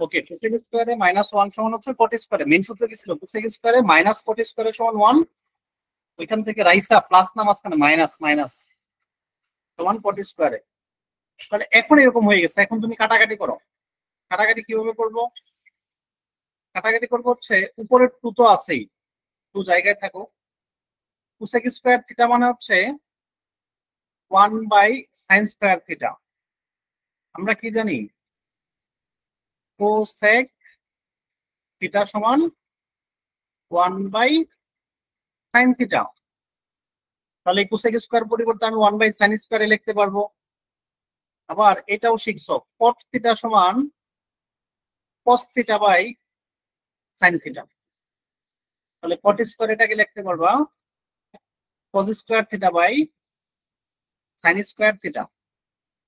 ওকে, cosec স্কয়ারে -1 সমান হচ্ছে কট স্কয়ারে। Main সূত্র কি ছিল? কোসেক স্কয়ারে মাইনাস কট স্কয়ারে সমান 1। ওইখান থেকে রাইসা প্লাস না মাঝখানে মাইনাস মাইনাস সমান কট স্কয়ারে। তাহলে এখন এরকম হয়ে গেছে। এখন তুমি কাটাকাটি করো। কাটাকাটি কিভাবে করবো? কাটাকাটি করবো হচ্ছে উপরের 2 তো আছেই, 2 জায়গায় থাকো। কোসেক স্কয়ার থিটা মানে হচ্ছে 1/sin স্কয়ার থিটা। আমরা কি জানি? কোসেক থিটা সমান 1/sin থিটা। তাহলে কোসেক স্কয়ার পরিবর্তে আমি 1/sin স্কয়ারে লিখতে পারবো। আবার এটাও শিখছো, কট থিটা সমান cos theta by sin theta. তাহলে কট স্কয়ার এটাকে লিখতে পারবা cos square theta by sin square theta.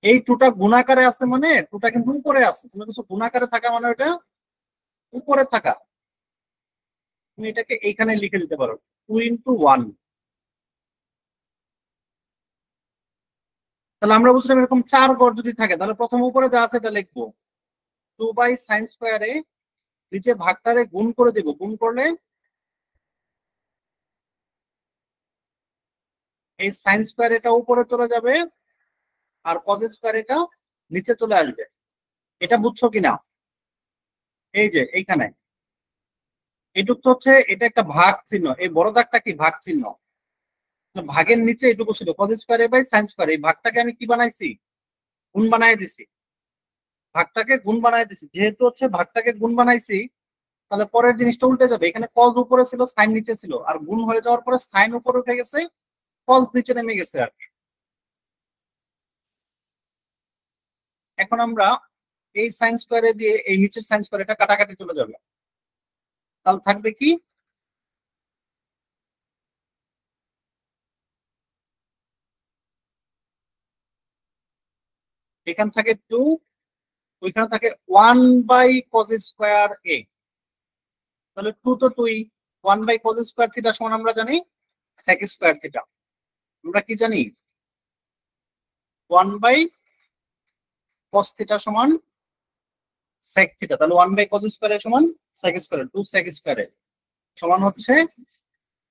এই টুটা গুণাকারে আছে মানে টুটা কিন্তু উপরে আছে। তুমি কিছু গুণাকারে থাকা মানে ওটা উপরে থাকা। তুমি এটাকে এইখানে লিখে দিতে পারো 2 × 1। তাহলে আমরা বুঝলাম এরকম 4 গড় যদি থাকে তাহলে প্রথম উপরে যা আছে এটা লিখবো 2/sin স্কয়ারে, নিচে ভাগটারে গুণ করে দেব। গুণ করলে এই sin স্কয়ার এটা উপরে চলে যাবে আর cos স্কয়ার এটা নিচে চলে আসবে। এটা বুঝছো কিনা? এই যে এইখানে এটুকু হচ্ছে এটা একটা ভাগ চিহ্ন। এই বড় দাগটা কি? ভাগ চিহ্ন। ভাগের নিচে এটুকু ছিল cos স্কয়ারে বাই sin স্কয়ার। এই ভাগটাকে আমি কি বানাইছি? গুণ বানাই দিছি। ভাগটাকে গুণ বানাই দিছি। যেহেতু হচ্ছে ভাগটাকে গুণ বানাইছি তাহলে পরের জিনিসটা উল্টে যাবে। এখানে cos উপরে ছিল, sin নিচে ছিল, আর গুণ হয়ে যাওয়ার পরে sin উপরে উঠে গেছে, cos নিচে নেমে গেছে। আর এখন আমরা এই sin স্কয়ারে দিয়ে এই নিচের sin স্কয়ার এটা কাটাকাটি চলে যাবে। তাহলে থাকবে কি? এখান থেকে 2, ওইখানে থাকে 1/cos স্কয়ার a। তাহলে 2 তো 2ই, 1/cos স্কয়ার থিটা সমান আমরা জানি sec স্কয়ার থিটা। আমরা কি জানি? 1/cos থিটা সমান sec থিটা। তাহলে 1/cos স্কয়ার সমান sec স্কয়ার। 2 sec স্কয়ার সমান হচ্ছে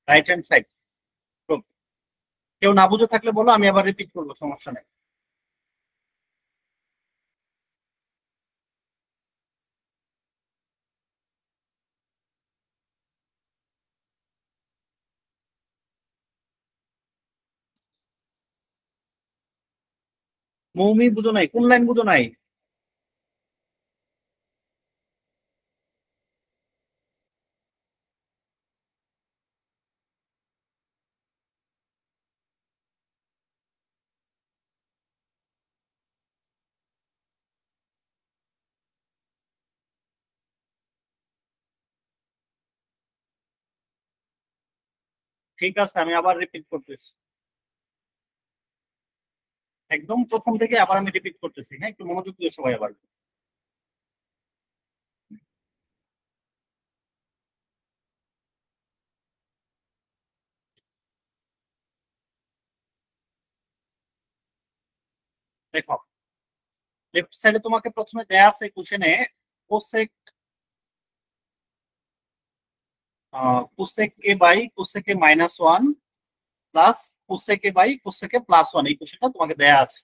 রাইট হ্যান্ড সাইড। কেউ না বুঝে থাকলে বলো, আমি আবার রিপিট করবো, সমস্যা নেই। মৌমি বুঝো নাই? কোন লাইন বুঝো নাই? ঠিক আছে, আমি আবার রিপিট করতেছি। একদম প্রথম থেকে আবার আমি রিপিট করতেছি। হ্যাঁ, একটু মনোযোগ দিয়ে সবাই আবার। দেখো, লেফট সাইডে তোমাকে প্রথমে দেয়া আছে কোশ্চেনে cosec cosec A by cosec A -1 plus cosec A by cosec A +1। এই কোশ্চেনটা তোমাকে দেয়া আছে।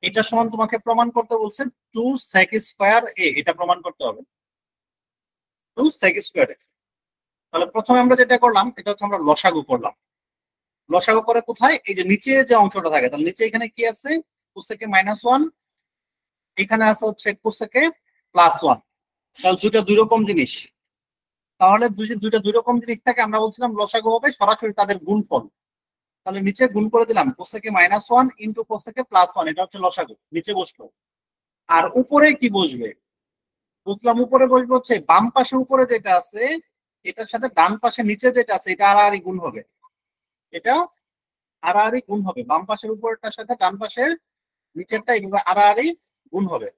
এটা সমান তোমাকে প্রমাণ করতে বলছে 2 sec স্কয়ার a। এটা প্রমাণ করতে হবে 2 sec স্কয়ার a। তাহলে প্রথমে আমরা যেটা করলাম এটা হচ্ছে আমরা লসাগু করলাম। লসাগু করে কোথায়? এই যে নিচে যে অংশটা থাকে, তাহলে নিচে এখানে কি আছে? কোসেক এ -1, এখানে আছে হচ্ছে কোসেক এ +1। তাহলে দুইটা দুই রকম জিনিস। তাহলে দুইটা দুই রকম জিনিস থাকে, আমরা বলছিলাম লসাগু হবে সরাসরি তাদের গুণফল। তাহলে নিচে গুণ করে দিলাম cosec A -1 into cosec A +1। এটা হচ্ছে লসাগু, নিচে বসলো। আর উপরে কি বসবে? বুঝলাম, উপরে বসবে হচ্ছে বাম পাশে উপরে যেটা আছে এটার সাথে ডান পাশে নিচে যেটা আছে এটা আড়াআড়ি গুণ হবে। এটা আড়াআড়ি গুণ হবে। বাম পাশের উপরেরটার সাথে ডান পাশের নিচেরটা এইভাবে আড়াআড়ি গুণ হবে।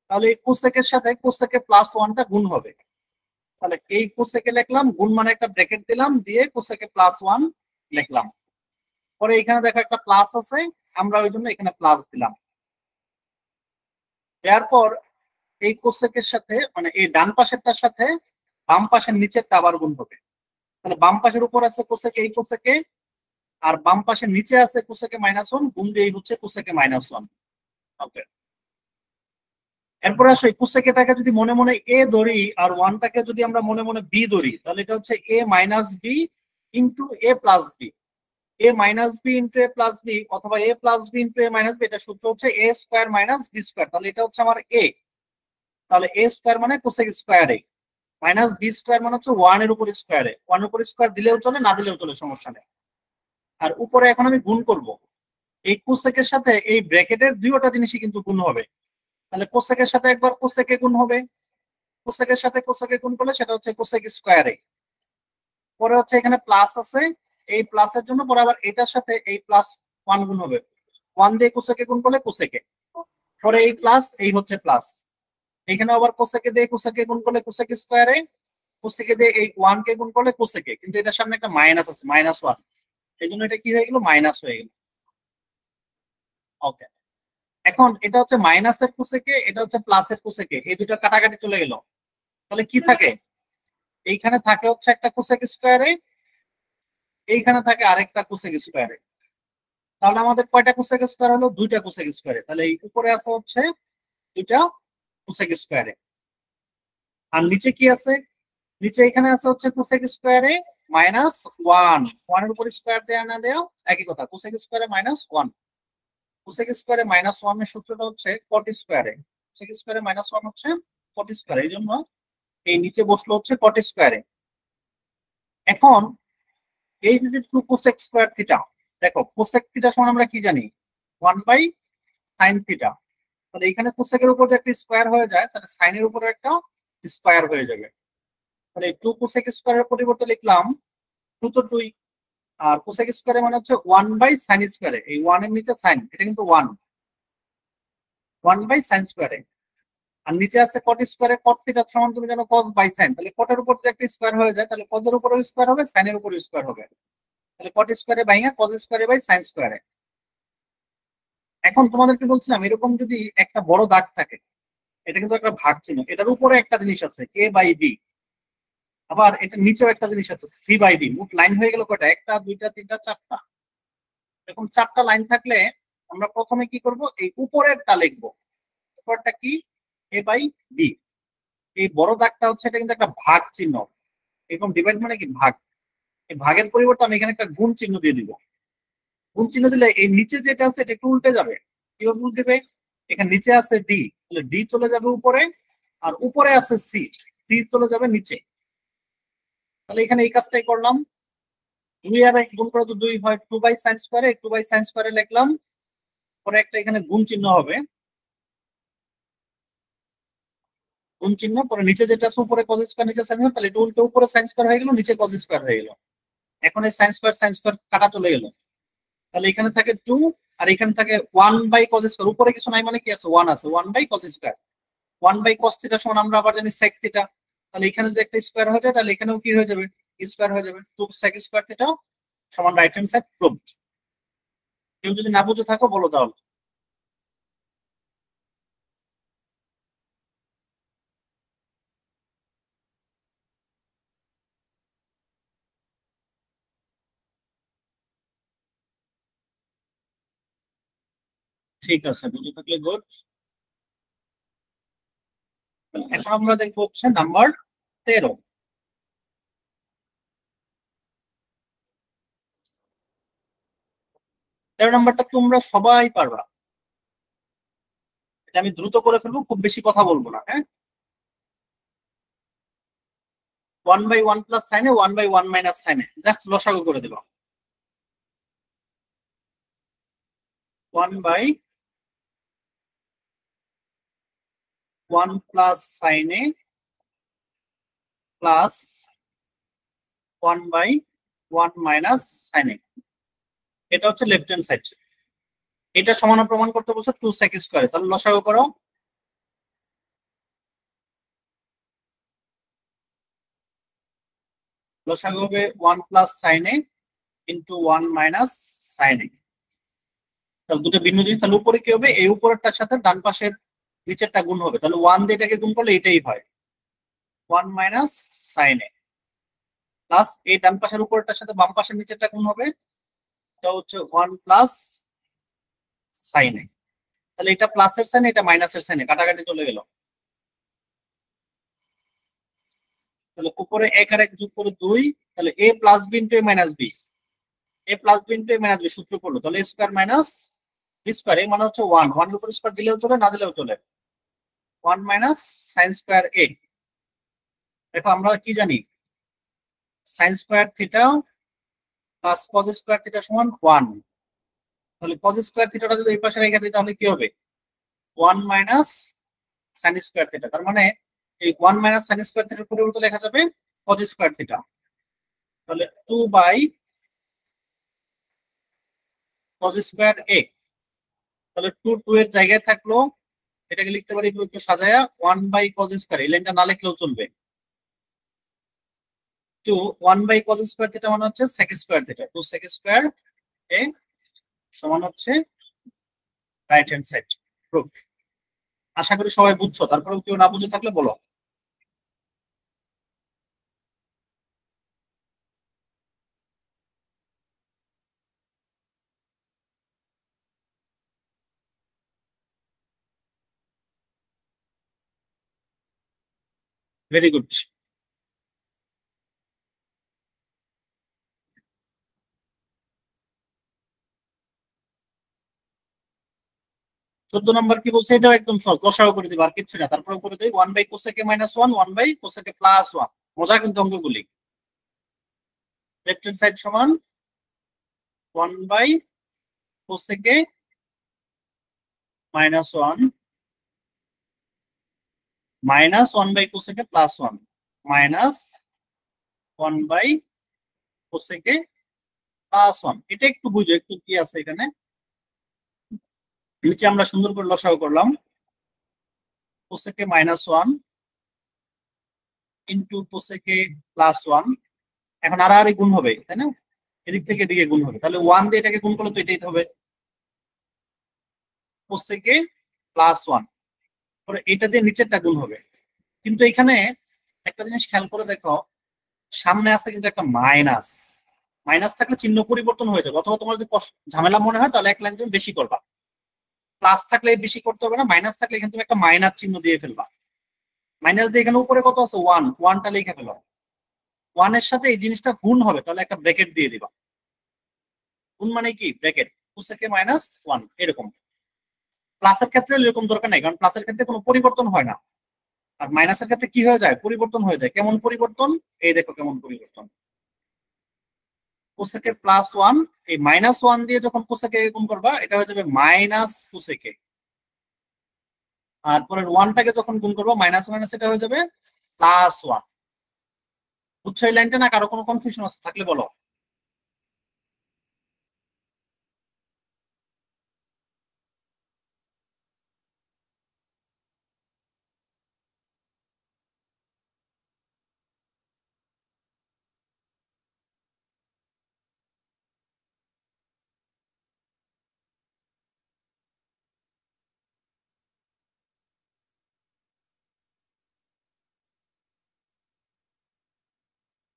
তাহলে এই কোসেকের সাথে কোসেক এ +1টা গুণ হবে। তাহলে এই কোসেকে লিখলাম, গুণ মানে একটা ব্র্যাকেট দিলাম, দিয়ে কোসেকে +1 লিখলাম। পরে এখানে দেখো একটা প্লাস আছে, আমরা ওই জন্য এখানে প্লাস দিলাম। এরপর এই কোসেকের সাথে মানে এই ডান পাশেরটার সাথে বাম পাশের নিচেরটা আবার গুণ হবে। তাহলে বাম পাশের উপর আছে কোসেকে এই কোসেকে, আর বাম পাশের নিচে আছে কোসেকে -1, গুণ দিয়ে হচ্ছে কোসেকে -1। ওকে, এরপরে আসো এই কোসেকেটাকে যদি মনে মনে এ ধরি আর ওয়ানটাকে যদি আমরা মনে মনে বি ধরি, তাহলে এটা হচ্ছে এ minus B into A plus B. A minus B into A plus B অথবা এ plus b into a minus B, এটা সূত্র হচ্ছে এ স্কোয়ার মাইনাস বি স্কোয়ার। তাহলে এটা হচ্ছে আমার এ, তাহলে এ স্কোয়ার মানে কোসেক স্কোয়ার এ, মাইনাস বি স্কোয়ার মানে হচ্ছে 1 এর উপর স্কোয়ারে। 1 এর উপর স্কোয়ার দিলেও চলে, না দিলেও চলে, সমস্যা নেই। আর উপরে এখন আমি গুণ করব, এই কোসেকের সাথে এই ব্র্যাকেটের দুইটা জিনিসই কিন্তু গুণ হবে। তাহলে কোসেকের সাথে একবার কোসেকে গুণ হবে, কোসেকের সাথে কোসেকে গুণ করলে সেটা হচ্ছে কোসেক স্কোয়ারে। পরে হচ্ছে এখানে প্লাস আছে, এই প্লাসের জন্য পরে আবার এটার সাথে এই +1 গুণ হবে, 1 দিয়ে কোসেকে গুণ করলে কোসেকে, পরে এই প্লাস এই হচ্ছে প্লাস, এখানে আবার কোসেকে দিয়ে কোসেকে গুণ করলে কোসেক স্কোয়ারে, কোসেকে দিয়ে এই 1 কে গুণ করলে কোসেকে, কিন্তু এটার সামনে একটা মাইনাস আছে -1, এই জন্য এটা কি হয়ে গেল, মাইনাস হয়ে গেল। ওকে, এখন এটা হচ্ছে মাইনাসের কোসেকে, এটা হচ্ছে প্লাসের কোসেকে, এই দুটো কাটাকাটি চলে গেল। তাহলে কি থাকে, এইখানে থাকে হচ্ছে একটা কোসেক স্কোয়ারে, এইখানে থাকে আরেকটা কোসেক স্কোয়ারে। তাহলে আমাদের কয়টা কোসেক স্কোয়ার হলো, দুইটা কোসেক স্কোয়ারে। তাহলে এই উপরে আছে হচ্ছে দুইটা কোসেক স্কোয়ারে, আর নিচে কি আছে, নিচে এখানে আছে হচ্ছে কোসেক স্কোয়ারে -1, 1 এর উপর স্কোয়ার দেয়া না দেয়া একই কথা, কোসেক স্কোয়ারে -1। কোসেক স্কোয়ারে -1 এর সূত্রটা হচ্ছে কট স্কোয়ারে, কোসেক স্কোয়ারে -1 হচ্ছে কট স্কোয়ারে, এই জন্য এই নিচে বসলো হচ্ছে কট স্কোয়ারে। এখন এই যে 2 কোসেক স্কোয়ার থিটা, দেখো কোসেক থিটা সমান আমরা কি জানি, 1/sin থিটা। তাহলে এখানে কোসেকের উপর একটা স্কোয়ার হয়ে যায়, তাহলে সাইনের উপরে একটা স্কোয়ার হয়ে যাবে। তাহলে 2 কোসেক স্কোয়ারের পরিবর্তে লিখলাম 2 তো 2, আর কোসেক স্কোয়ারে মানে হচ্ছে 1/sin স্কোয়ারে, এই 1 এর নিচে সাইন, এটা কিন্তু 1/sin স্কোয়ারে, আর নিচে আছে কট স্কোয়ারে, কট থিটা সমান তুমি জানো cos বাই sin, তাহলে কটের উপর যদি একটা স্কোয়ার হয়ে যায় তাহলে cos এর উপরেও স্কোয়ার হবে, সাইনের উপরেও স্কোয়ার হবে, তাহলে কট স্কোয়ারে বাইঙা cos স্কোয়ারে বাই sin স্কোয়ারে। এখন তোমাদেরকে বলছিলাম এরকম যদি একটা বড় দাগ থাকে, এটা কিন্তু একটা ভাগ চিহ্ন, এটার উপরে একটা জিনিস আছে a/b, আবার এটা নিচেও একটা জিনিস আছে c/d, মোট লাইন হয়ে গেল কয়টা, একটা দুইটা তিনটা চারটা। এরকম চারটা লাইন থাকলে আমরা প্রথমে কি করব, এই উপরেরটা লিখবো, উপরেরটা কি a/b, এই বড় দাগটা হচ্ছে এটা কিন্তু একটা ভাগ চিহ্ন, এরকম ডিভাইড মানে কি ভাগ, এই ভাগের পরিবর্তে আমি এখানে একটা গুণ চিহ্ন দিয়ে দিব। গুণ চিহ্ন দিলে এই নিচে যেটা আছে এটা একটু উল্টে যাবে, কিভাবে উল্টেবে, এখানে নিচে আছে ডি, তাহলে ডি চলে যাবে উপরে, আর উপরে আছে সি, সি চলে যাবে নিচে। তাহলে এখানে এই কাজটাই করলাম, 2 আর 1 গুণ করে তো 2 হয়, 2/sin স্কয়ারে, 2/sin স্কয়ারে লিখলাম, পরে একটা এখানে গুণ চিহ্ন হবে, গুণ চিহ্ন, পরে নিচে যেটা আছে উপরে cos স্কয়ার নিচে sin স্কয়ার, তাহলে এটা উল্টো উপরে sin স্কয়ার হয়ে গেল, নিচে cos স্কয়ার হয়ে গেল। এখন এই sin স্কয়ার কাটা চলে গেল, তাহলে এখানে থাকে 2 আর এখানে থাকে 1/cos স্কয়ার, উপরে কিছু নাই মানে কি আছে, 1 আছে, 1/cos স্কয়ার, 1/cos থিটা সমান আমরা আবার জানি sec থিটা, তাহলে এখানে যদি একটা স্কয়ার হয়ে যায় তাহলে এখানেও কি হয়ে যাবে, স্কয়ার হয়ে যাবে, 2 sec স্কয়ার থিটা সমান রাইট হ্যান্ড সাইড প্রুভড। কেউ যদি না বুঝে থাকো বলো তাহলে। ঠিক আছে, বুঝে থাকলে গুড। এখন আমরা দেখবো হচ্ছে নাম্বার 13। 13 নাম্বারটা তোমরা সবাই পারবা, এটা আমি দ্রুত করে ফেলবো, খুব বেশি কথা বলবো না, হ্যাঁ। 1/1 প্লাস সাইনে 1/1 মাইনাস সাইনে জাস্ট লসাগু করে দিলাম, 1/1 প্লাস সাইনে প্লাস 1/1 মাইনাস সাইনে, এটা হচ্ছে লেফট হ্যান্ড সাইড। এটা সমান প্রমাণ করতে বলছে 2 sec স্কয়ারে, তাহলে লসাগু করো, লসাগু হবে 1 প্লাস সাইনে ইন্টু 1 মাইনাস সাইনে, তাহলে দুটো ভিন্ন জিনিস, তাহলে উপরে কি হবে, এই উপরেরটার সাথে ডান পাশের নিচেরটা গুণ হবে, তাহলে 1 দিয়ে এটাকে গুণ করলে এটাই হয় 1 মাইনাস সাইন এ, প্লাস এই ডান পাশের উপরটার সাথে বাম পাশের নিচেরটা গুণ হবে, এটা হচ্ছে 1 প্লাস সাইন এ। তাহলে এটা প্লাসের সাইন, এটা মাইনাসের সাইনে কাটাকাটি চলে গেল। তাহলে উপরে 1 আর 1 যোগ করে 2, তাহলে a plus b into a minus b, a plus b into a minus b সূত্র পড়লো, তাহলে a square minus b square, এই মানে হচ্ছে 1, 1 এর উপর স্কয়ার দিলেও চলে, না দিলেও চলে, 1 মাইনাস সাইন স্কয়ার a। দেখো আমরা কি জানি, sine square theta plus cos square theta সমান 1, তাহলে কজ স্কয়ার থিটাটা যদি এই পাশে রেখে দিই তাহলে কি হবে 1 মাইনাস সাইন স্কয়ার থিটা, তার মানে এই 1 মাইনাস সাইন স্কয়ার থিটার পরিবর্তে লেখা যাবে কজ স্কয়ার থিটা, তাহলে 2 বাই কজ স্কয়ার a, তাহলে 2 2 এর জায়গায় থাকলো, এটাকে লিখতে পারি একটু সাজায়া 1 বাই কজ স্কয়ার, এই লাইনটা না লিখলেও চলবে, 2 1 বাই কজ স্কয়ার থিটা মানে হচ্ছে sec square theta, 2 sec square a সমান হচ্ছে রাইট হ্যান্ড সাইড প্রুফ। আশা করি সবাই বুঝছো, তারপরেও কেউ না বুঝে থাকলে বলো। Very good. 14 নম্বর কি বলছে, এটাও একদম সহজ, লসাগু করে দিবা আর কিছু না, তারপরে করে দেই 1 by cosec A minus 1, 1 by cosec A plus 1, মজা কিন্তু অঙ্কগুলি। লেফট হ্যান্ড সাইড সমান 1 by cosec A minus 1 minus 1 by cosec A plus 1 minus 1 by cosec A plus 1। এটা একটু বুঝো, একটু কি আছে এখানে, নিচে আমরা সুন্দর করে লসাগু করলাম, cosec minus 1 into cosec plus 1, এখন আর গুণ হবে তাই না, এদিক থেকে এদিকে গুণ হবে, তাহলে 1 দিয়ে এটাকে গুণ করলে তো এটাই হবে কোসেকে প্লাস 1, পরে এটা দিয়ে নিচেরটা গুণ হবে। কিন্তু এখানে একটা জিনিস খেয়াল করে দেখো, সামনে আছে কিন্তু একটা মাইনাস, মাইনাস থাকলে চিহ্ন পরিবর্তন হয়ে যাবে, অথবা তোমার যদি ঝামেলা মনে হয় তাহলে এক লাইন তুমি বেশি করবা, প্লাস থাকলে বেশি করতে হবে না, মাইনাস থাকলে এখানে তুমি একটা মাইনাস চিহ্ন দিয়ে ফেলবা, মাইনাস দিয়ে এখানে উপরে কত আছে 1, 1টা লিখে ফেলো, 1 এর সাথে এই জিনিসটা গুণ হবে, তাহলে একটা ব্র্যাকেট দিয়ে দিবা, গুণ মানে কি ব্র্যাকেট, কোসেকে মাইনাস 1 এরকম। প্লাসের ক্ষেত্রে এরকম দরকার নাই, কারণ প্লাসের ক্ষেত্রে কোনো পরিবর্তন হয় না, আর মাইনাসের ক্ষেত্রে কি হয়ে যায় পরিবর্তন হয়ে যায়। কেমন পরিবর্তন, এই দেখো কেমন পরিবর্তন, কোসেকে প্লাস 1, এই মাইনাস 1 দিয়ে যখন কোসেকে গুণ করবা এটা হয়ে যাবে মাইনাস কোসেকে, আর পরের 1টাকে যখন গুণ করবা মাইনাস মাইনাস এটা হয়ে যাবে প্লাস 1। বুঝছো এই লাইনটা, না কারো কোনো কনফিউশন আছে থাকলে বলো।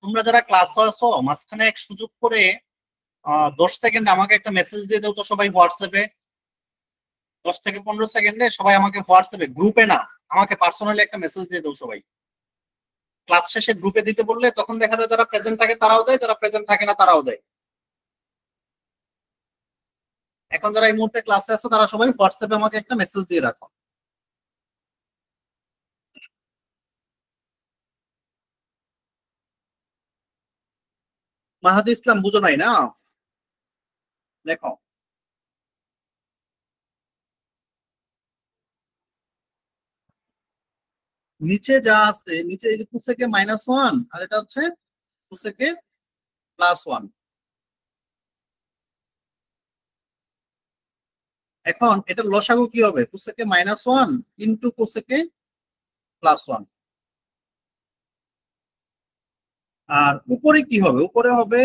তোমরা যারা ক্লাসে আছো মাঝখানে এক সুযোগ করে 10 সেকেন্ড আমাকে একটা মেসেজ দিয়ে দাও তো সবাই হোয়াটসঅ্যাপে, 10 থেকে 15 সেকেন্ডে সবাই আমাকে হোয়াটসঅ্যাপে, গ্রুপে না, আমাকে পার্সোনালি একটা মেসেজ দিয়ে দাও সবাই। ক্লাস শেষে গ্রুপে দিতে বললে তখন দেখা যায় যারা প্রেজেন্ট থাকে তারাও দেয়, যারা প্রেজেন্ট থাকে না তারাও দেয়। এখন যারা এই মুহূর্তে ক্লাসে আছো তারা সবাই হোয়াটসঅ্যাপে আমাকে একটা মেসেজ দিয়ে রাখো। মাহাদি ইসলাম বুঝো নাই না, দেখো নিচে যা আছে, নিচে এই যে কোসেকে মাইনাস 1 আর এটা হচ্ছে কোসেকে প্লাস 1। এখন এটা লসাগু কি হবে, cosec minus 1 into cosec plus 1, আর উপরে কি হবে, উপরে হবে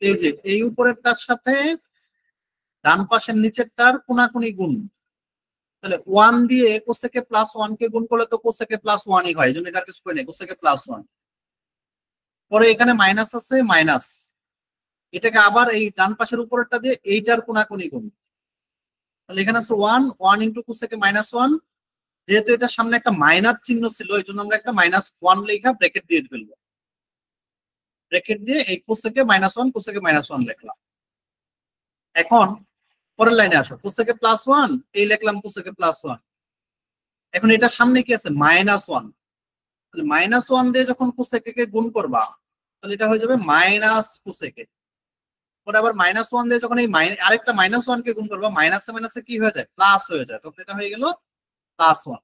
এই যে এই উপরেরটার সাথে ডান পাশের নিচেরটার কোনাকুনি গুণ, তাহলে 1 দিয়ে কোসেকে প্লাস 1 কে গুণ করলে তো কোসেকে প্লাস 1 ই হয়, এই জন্য এটা কিছু করে নেই, কোসেকে প্লাস 1। পরে এখানে মাইনাস আছে, মাইনাস, এটাকে আবার এই ডান পাশের উপরেরটা দিয়ে এইটার কোনাকুনি গুণ, তাহলে এখানে আছে 1 1 ইনটু কোসেকে মাইনাস 1। যেহেতু এটার সামনে একটা মাইনাস চিহ্ন ছিল, এই জন্য আমরা একটা মাইনাস 1 লেখা ব্র্যাকেট দিয়ে ফেলবো, ব্র্যাকেট দিয়ে এই কোসেকে মাইনাস 1 কোসেকে মাইনাস 1 লিখলাম। এখন পরের লাইনে আসো, কোসেকে প্লাস 1 এই লিখলাম কোসেকে প্লাস 1। এখন এটার সামনে কি আছে, মাইনাস 1, তাহলে মাইনাস 1 দিয়ে যখন কোসেকে গুণ করবা তাহলে এটা হয়ে যাবে মাইনাস কোসেকে। পরে আবার মাইনাস 1 দিয়ে যখন এই আরেকটা মাইনাস 1 কে গুণ করবা, মাইনাসে মাইনাসে কি হয়ে যায়, প্লাস হয়ে যায়, তখন এটা হয়ে গেল প্লাস 1।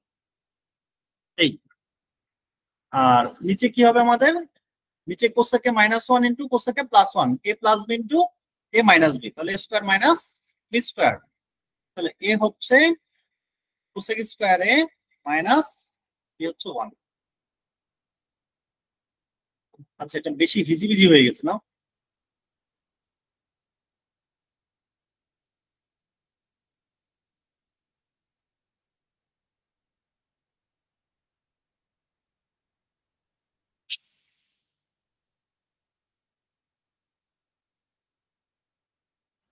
এই আর নিচে কি হবে আমাদের, নিচে cosec minus 1 into cosec plus 1, a plus b into a minus b, তাহলে a square minus b square, তাহলে a হচ্ছে cosec square a minus b হচ্ছে 1। আচ্ছা, এটা বেশি হিজিবিজি হয়ে গেছে না?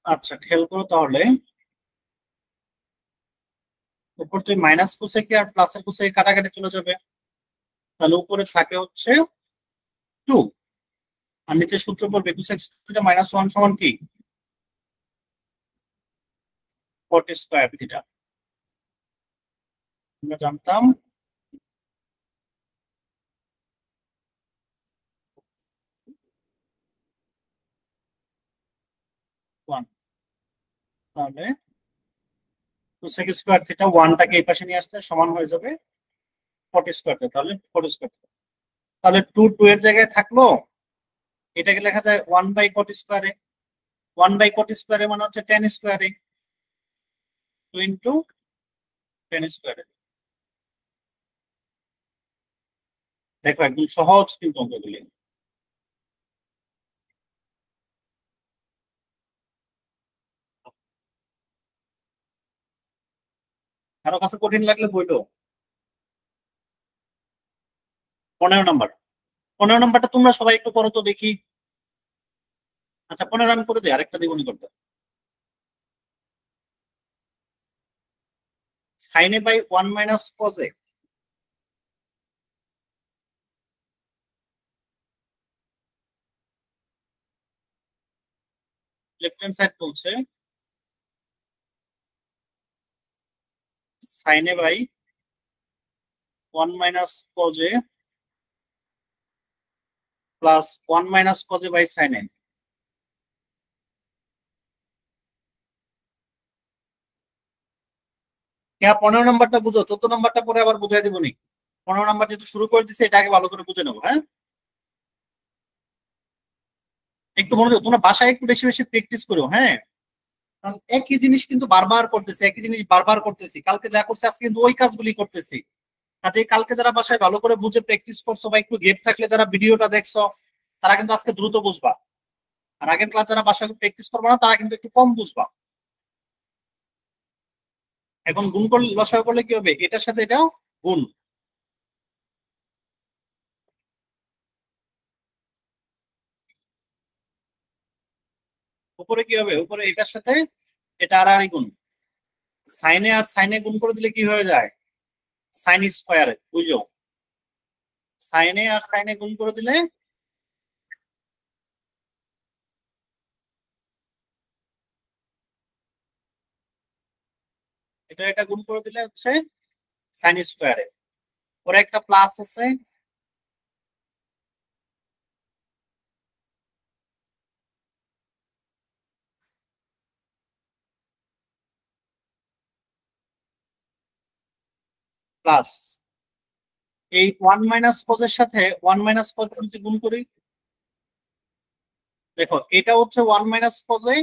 আচ্ছা, খেয়াল করো তাহলে, উপর থেকে মাইনাস কোসেকে আর প্লাসের কোসেকে কাটাকাটি চলে যাবে, তাহলে উপরে থাকে হচ্ছে 2, আর নিচে সূত্র পড়বে কোসেক থিটা মাইনাস 1 সমান কি, কট স্কয়ার থিটা। আমরা জানতাম ওয়ান, তাহলে কোসেক স্কয়ার থিটা 1 টাকে এই পাশে নিয়ে আসলে সমান হয়ে যাবে কট স্কয়ার থিটা, তাহলে কট স্কয়ার থিটা। তাহলে 2 2 এর জায়গায় থাকলো, এটাকে লেখা যায় 1 বাই কট স্কয়ারে, 1 বাই কট স্কয়ারে মানে হচ্ছে 10 স্কয়ারে, 2 ইনটু 10 স্কয়ারে। দেখো একদম সহজ কিন্তু অঙ্কগুলি। কারো কাছে কঠিন লাগলে বইলো। 15 নাম্বার, 15 নাম্বারটা তোমরা সবাই একটু করো তো দেখি। আচ্ছা, 15 আমি করে দিই, আরেকটা দিবনি করতে। Sine A by 1 minus cos A, left hand side বলছে sine A by 1 minus cos A plus 1 minus cos A by sine A. হ্যাঁ, 15 নাম্বারটা বুঝো, 14 নাম্বারটা পরে আবার বুঝাই দিবনি। 15 নাম্বার যেহেতু শুরু করে দিছে, এটা আগে ভালো করে বুঝে নেবো। হ্যাঁ, একটু মনোযোগ, তোমরা বাসায় একটু বেশি বেশি প্র্যাকটিস করো। হ্যাঁ, কারণ একই জিনিস কিন্তু বারবার করতেছি, একই জিনিস বারবার করতেছি, কালকে যা করছি আজকে কিন্তু ওই কাজগুলি করতেছি। কাজে কালকে যারা বাসায় ভালো করে বুঝে প্র্যাকটিস করছো বা একটু গেপ থাকলে যারা ভিডিওটা দেখছো, তারা কিন্তু আজকে দ্রুত বুঝবা। আর আগের ক্লাস যারা বাসায় প্র্যাকটিস করবে না, তারা কিন্তু একটু কম বুঝবা। এখন গুণ করলে, লসাগু করলে কি হবে, এটার সাথে এটা গুণ, উপরে কি হবে, উপরে এটার সাথে এটা আর গুণ, সাইনে আর সাইনে গুণ করে দিলে কি হয়ে যায়, সাইন স্কোয়ারে, বুঝো, সাইনে আর সাইনে গুণ করে দিলে এটা এটা গুণ করে দিলে হচ্ছে সাইন স্কোয়ারে। পরে একটা প্লাস আছে, প্লাস এই 1 মাইনাস কজের সাথে 1 মাইনাস কজ যদি গুণ করি, দেখো এটা হচ্ছে 1 মাইনাস কজে,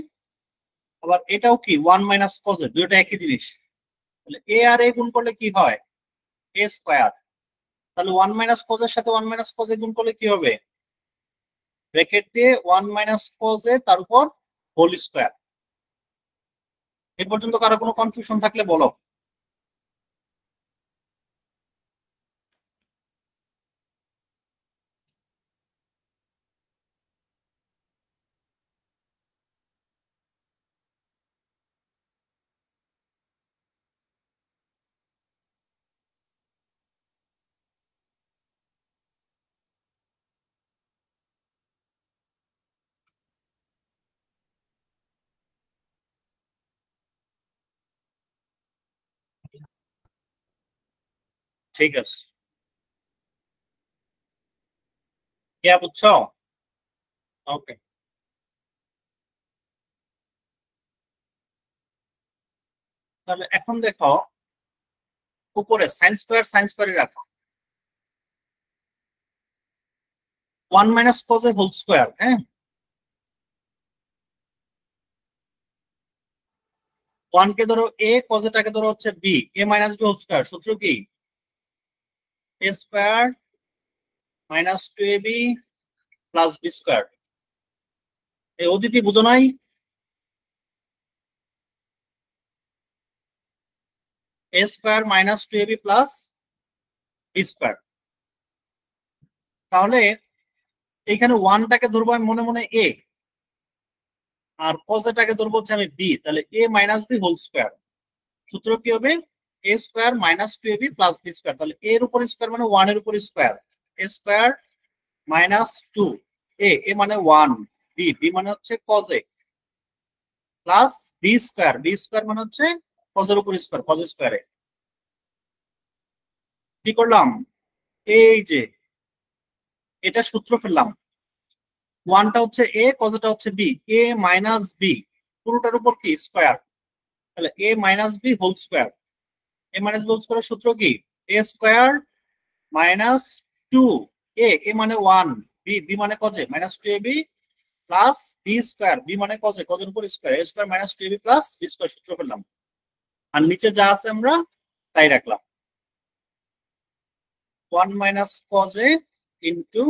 আবার এটাও কি 1 মাইনাস কজে, দুটো একই জিনিস। তাহলে এ আর এ গুণ করলে কি হয়, এ স্কোয়ার। তাহলে 1 মাইনাস কজের সাথে 1 মাইনাস কজে গুণ করলে কি হবে, ব্র্যাকেট দিয়ে 1 মাইনাস কজে তার উপর হোল স্কোয়ার। এ পর্যন্ত কারো কোনো কনফিউশন থাকলে বলো। ঠিক আছে, কে বুঝছো? ওকে, তাহলে এখন দেখো উপরে সাইন স্কোয়ারে রাখো, 1 minus cos A whole square. হ্যাঁ, 1 কে ধরো এ, কজ এটাকে ধরো হচ্ছে B, A minus B whole square. সূত্র কি? A square minus 2ab plus B square. এই অদিতি বুঝো নাই? A square minus 2ab plus B square. তাহলে এখানে ওয়ানটাকে ধরবো আমি মনে মনে এ, আর কজ এটাকে ধরবো হচ্ছে আমি বি, তাহলে A minus B whole square. সূত্র কি হবে? A square minus 2ab plus B square. তাহলে এর উপর স্কোয়ার মানে 1 এর উপর square, A square minus 2, A মানে 1, বি মানে হচ্ছে cos A, plus B square মানে হচ্ছে কজের উপর স্কোয়ার, কজ স্কোয়ারে। কি করলাম? এই যে এটা সূত্র ফেললাম, ওয়ানটা হচ্ছে এ, কজটা হচ্ছে বি, এ মাইনাস বি পুরোটার উপর কি স্কোয়ার, তাহলে A minus B whole square. A minus B whole স্কোয়ারের সূত্র কি? এ স্কোয়ার মাইনাস 2, এ মানে 1, বি মানে কজে minus 2ab plus B square, b মানে কজে, কজের উপর স্কোয়ার, এ square minus 2ab plus B square. সূত্র ফেললাম, আর নিচে যা আছে আমরা তাই রাখলাম, 1 minus cos A into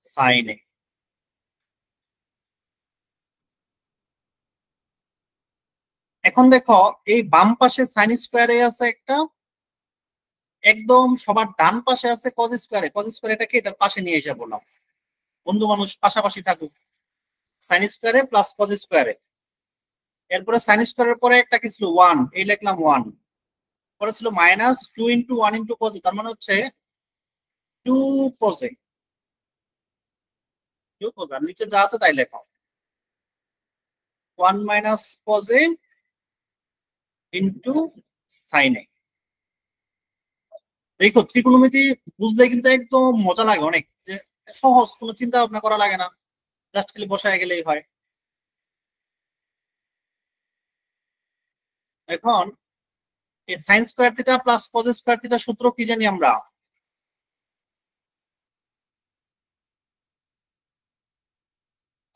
sine A. এখন দেখো এই বাম পাশে সাইন স্কোয়ারে আছে একটা, একদম সবার ডান পাশে আছে কজ স্কোয়ারে। কজ স্কোয়ার এটাকে এটার পাশে নিয়ে এসে বললাম, বন্ধু মানুষ পাশাপাশি থাকুক, সাইন স্কোয়ারে প্লাস কজ স্কোয়ারে। এরপরে সাইন স্কোয়ারের পরে একটা কি ছিল? 1, এই লিখলাম 1। পরে ছিল মাইনাস 2 ইন্টু 1 ইন্টু কজ, তার মানে হচ্ছে 2 কজে, 2 কজ, আর নিচে যা আছে তাই লেখা, 1 মাইনাস কজে ইন্টু সাইনে। দেখো ত্রিকোণমিতি বুঝলে কিন্তু একদম মজা লাগে অনেক, যে সহজ, কোনো চিন্তা ভাবনা করা লাগে না, জাস্ট খালি বসায় গেলেই হয়। এখন এই sine square theta plus cos square theta সূত্র কি জানি আমরা?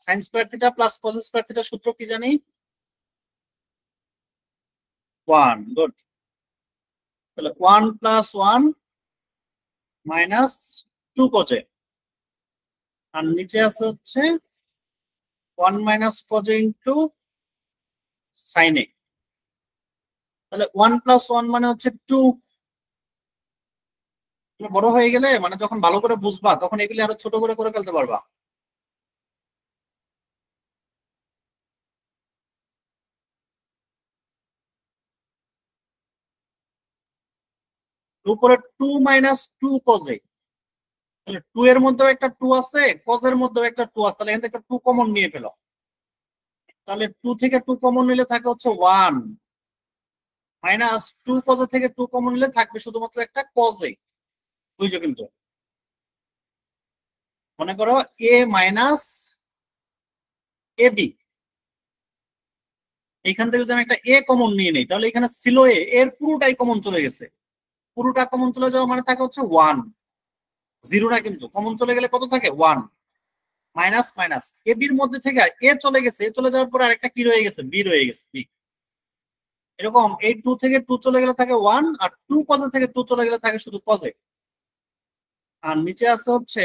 Sine square theta plus cos square theta সূত্র কি জানি? 1, গুড। তাহলে 1 প্লাস 1 মাইনাস 2 কজে, আর নিচে আছে হচ্ছে 1 মাইনাস কজে ইন্টু সাইনে। তাহলে 1 প্লাস 1 মানে হচ্ছে 2। তুমি বড় হয়ে গেলে মানে যখন ভালো করে বুঝবা তখন এগুলি আরো ছোট করে করে ফেলতে পারবা। উপরে 2 মাইনাস 2 কজে, তাহলে 2 এর মধ্যেও একটা 2 আছে, কজের মধ্যেও একটা 2 আছে, তাহলে এখান থেকে একটা 2 কমন নিয়ে ফেলো। তাহলে 2 থেকে 2 কমন নিলে থাকে হচ্ছে 1, মাইনাস 2 কজে থেকে 2 কমন নিলে থাকবে শুধুমাত্র একটা কজে। বুঝছো? কিন্তু মনে করো এ মাইনাস এ বি, এখান থেকে যদি আমি একটা এ কমন নিয়ে নিই তাহলে এখানে ছিল এর পুরোটাই কমন চলে গেছে। পুরোটা কমন চলে যাওয়া মানে থাকে হচ্ছে 1, জিরো না, কিন্তু কমন চলে গেলে কত থাকে? 1। মাইনাস মাইনাস এ বির মধ্যে থেকে এ চলে গেছে, এ চলে যাওয়ার পরে আরেকটা কি রয়ে গেছে? বি রয়ে গেছে, বি। এরকম এই 2 থেকে 2 চলে গেলে থাকে 1, আর 2 কজে থেকে 2 চলে গেলে থাকে শুধু কজে। আর নিচে আছে হচ্ছে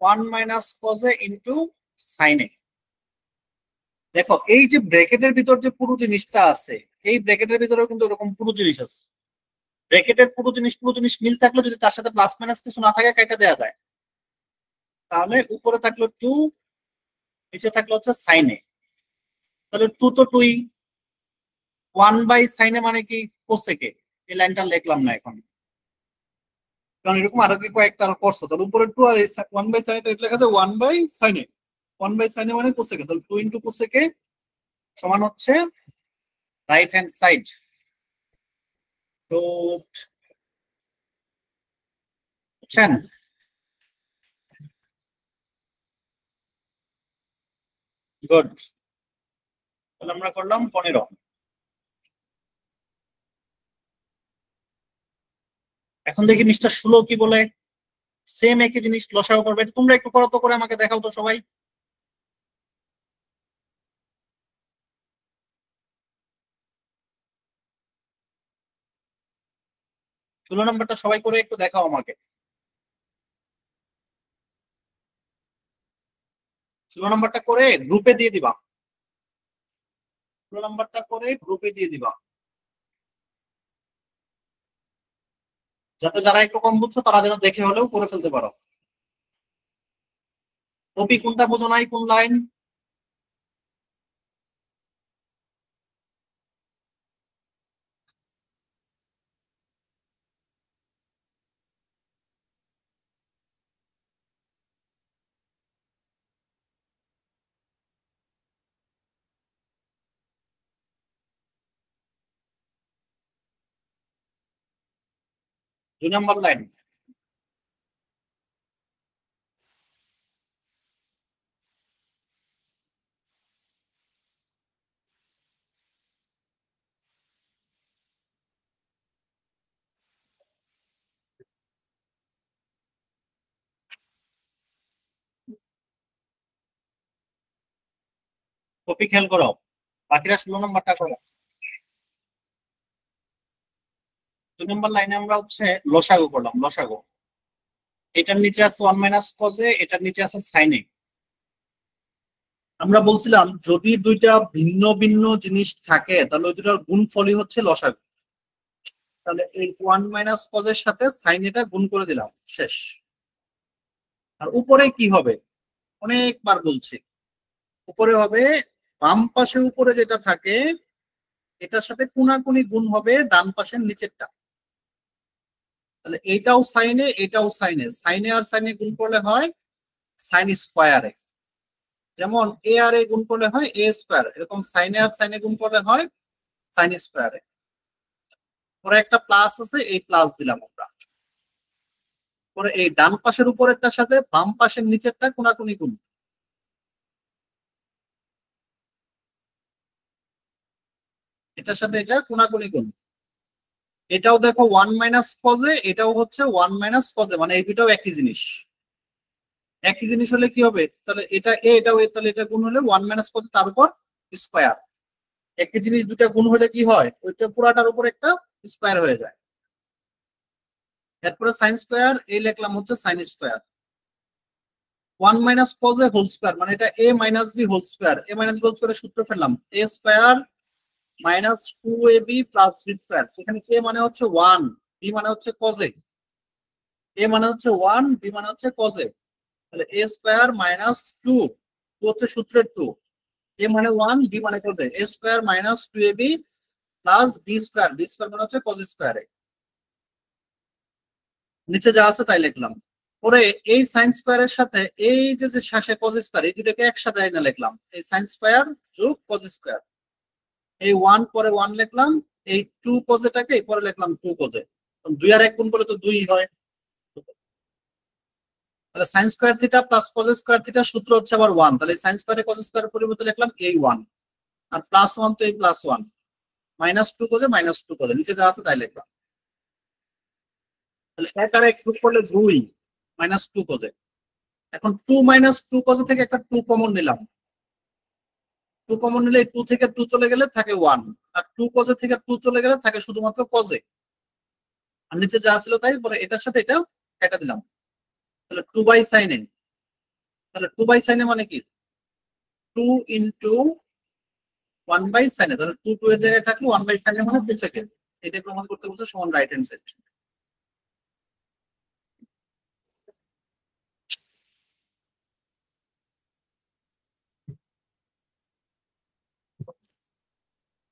1 মাইনাস কজে ইন্টু সাইনে। দেখো এই যে ব্র্যাকেটের ভিতর যে পুরো জিনিসটা আছে, এই ব্র্যাকেটের ভিতরেও কিন্তু এরকম পুরো জিনিস আছে। ব্র্যাকেটের পুরো জিনিস মিল থাকলে যদি তার সাথে প্লাস মাইনাস কিছু না থাকে কেটে দেওয়া যায়। তাহলে উপরে থাকলো 2, নিচে থাকলো হচ্ছে সাইনে। তাহলে 2 তো 2ই, 1 বাই সাইনে মানে কি? কোসেকে। এই লাইনটা লিখলাম না এখন, কারণ এরকম আরো কি কয়েকটা আরো করছো। তাহলে উপরে 2 আর 1 বাই সাইনে লেখা আছে 1 বাই সাইনে। 1 বাই সাইনে মানে কোসেকে, তাহলে 2 ইন্টু কোসেকে সমান হচ্ছে রাইট হ্যান্ড সাইড রুট বুঝছেন? গুড। তাহলে আমরা করলাম 15। এখন দেখি মিস্টার 16 কি বলে। সেম একই জিনিস লসাগু করবে, তোমরা একটু করো তো, করে আমাকে দেখাও তো সবাই। 16 নম্বরটা সবাই করে একটু দেখাও আমাকে। 16 নম্বরটা করে গ্রুপে দিয়ে দিবা। 16 নম্বরটা করে গ্রুপে দিয়ে দিবা, যাতে যারা একটু কম বুঝছো তারা যেন দেখে হলেও করে ফেলতে পারো। কপি কোনটা বোঝো নাই, কোন লাইন? 2 নম্বর লাইন। কপি খেয়াল করো, বাকিরা 16 নম্বরটা করো। 2 নম্বর লাইনে আমরা হচ্ছে লসাগু করলাম, লসাগু। এটার নিচে আছে 1 - cos, এটার নিচে আছে sin। আমরা বলছিলাম যদি দুইটা ভিন্ন ভিন্ন জিনিস থাকে তাহলে ওই দুটার গুণফলই হচ্ছে লসাগু। তাহলে এই 1 - cos এর সাথে সাইন এটা গুণ করে দিলাম, শেষ। আর উপরে কি হবে? অনেকবার বলছি, উপরে হবে বাম পাশে উপরে যেটা থাকে এটার সাথে কোনাকুনি গুণ হবে ডান পাশের নিচেরটা। তাহলে এইটাও সাইনে, এটাও সাইনে, সাইনে আর সাইনে গুণ করলে হয় সাইন স্কোয়ারে। যেমন এ আর এ গুণ করলে হয় এ স্কোয়ার, এরকম সাইনে আর সাইনে গুণ করলে হয় সাইন স্কোয়ারে। পরে একটা প্লাস আছে, এই প্লাস দিলাম আমরা। পরে এই ডান পাশের উপরেরটার সাথে বাম পাশের নিচেরটা কোনাকুনি গুণ, এটার সাথে এটা কোনাকুনি গুণ। এটাও দেখো 1 - cos, এটাও হচ্ছে 1 - cos, মানে এই দুটাও একই জিনিস। একই জিনিস হলে কি হবে? তাহলে এটা এ, এটাও এ, তাহলে এটা গুণ হলে 1 - cos তার উপর স্কোয়ার। একই জিনিস দুটা গুণ হলে কি হয়? ওইটা পুরাটার উপর একটা স্কোয়ার হয়ে যায়। এরপরে সাইন স্কোয়ার, এই লিখলাম হচ্ছে sine square. 1 - cos whole square, মানে এটা a - b whole square. a - b whole স্কোয়ারের সূত্র ফেললাম, a square -2ab plus b square. সেখানে a মানে হচ্ছে 1, b মানে হচ্ছে cos a। a মানে হচ্ছে 1, b মানে হচ্ছে cos a। তাহলে a স্কোয়ার -2, হচ্ছে সূত্রের 2, a মানে 1, b মানে cos a। a square -2ab plus b square, b square মানে হচ্ছে cos স্কোয়ার। নিচে যা আছে তাই লিখলাম। পরে এই সাইন স্কোয়ারের সাথে এই যে যে শেষে cos স্কোয়ার, এই দুটোকে একসাথে এনে লিখলাম, এই সাইন স্কোয়ার যোগ cos স্কোয়ার। এই 1 পরে 1 লিখলাম, এই 2 cos এটাকে পরে লিখলাম 2 cos। 2 আর 1 গুণ করলে তো 2 হয়। তাহলে sine square theta plus cos square theta সূত্র হচ্ছে আবার 1। তাহলে সাইন স্কোয়ারে cos স্কোয়ারের পরিবর্তে লিখলাম এই 1, আর প্লাস 1 তো এই প্লাস 1, -2 cos, -2 cos, নিচে যা আছে তাই লিখলাম। তাহলে 1 আর 1 যোগ করলে 2, -2 cos। এখন 2 - 2 cos থেকে একটা 2 কমন নিলাম। 2 কমন নিলে 2 থেকে 2 চলে গেলে থাকে 1, আর 2 cos থেকে 2 চলে গেলে থাকে শুধুমাত্র cos। আর নিচে যা ছিল তাই, পরে এটার সাথে এটা কেটে দিলাম। তাহলে 2/sin a। তাহলে 2/sin a মানে কি? 2 ইন্টু 1/sin a। তাহলে 2 2 এর জায়গায় থাকলো, 1/sin a মানে 2 থেকে। এটা প্রমাণ করতে বলছে সমান রাইট হ্যান্ড সাইড।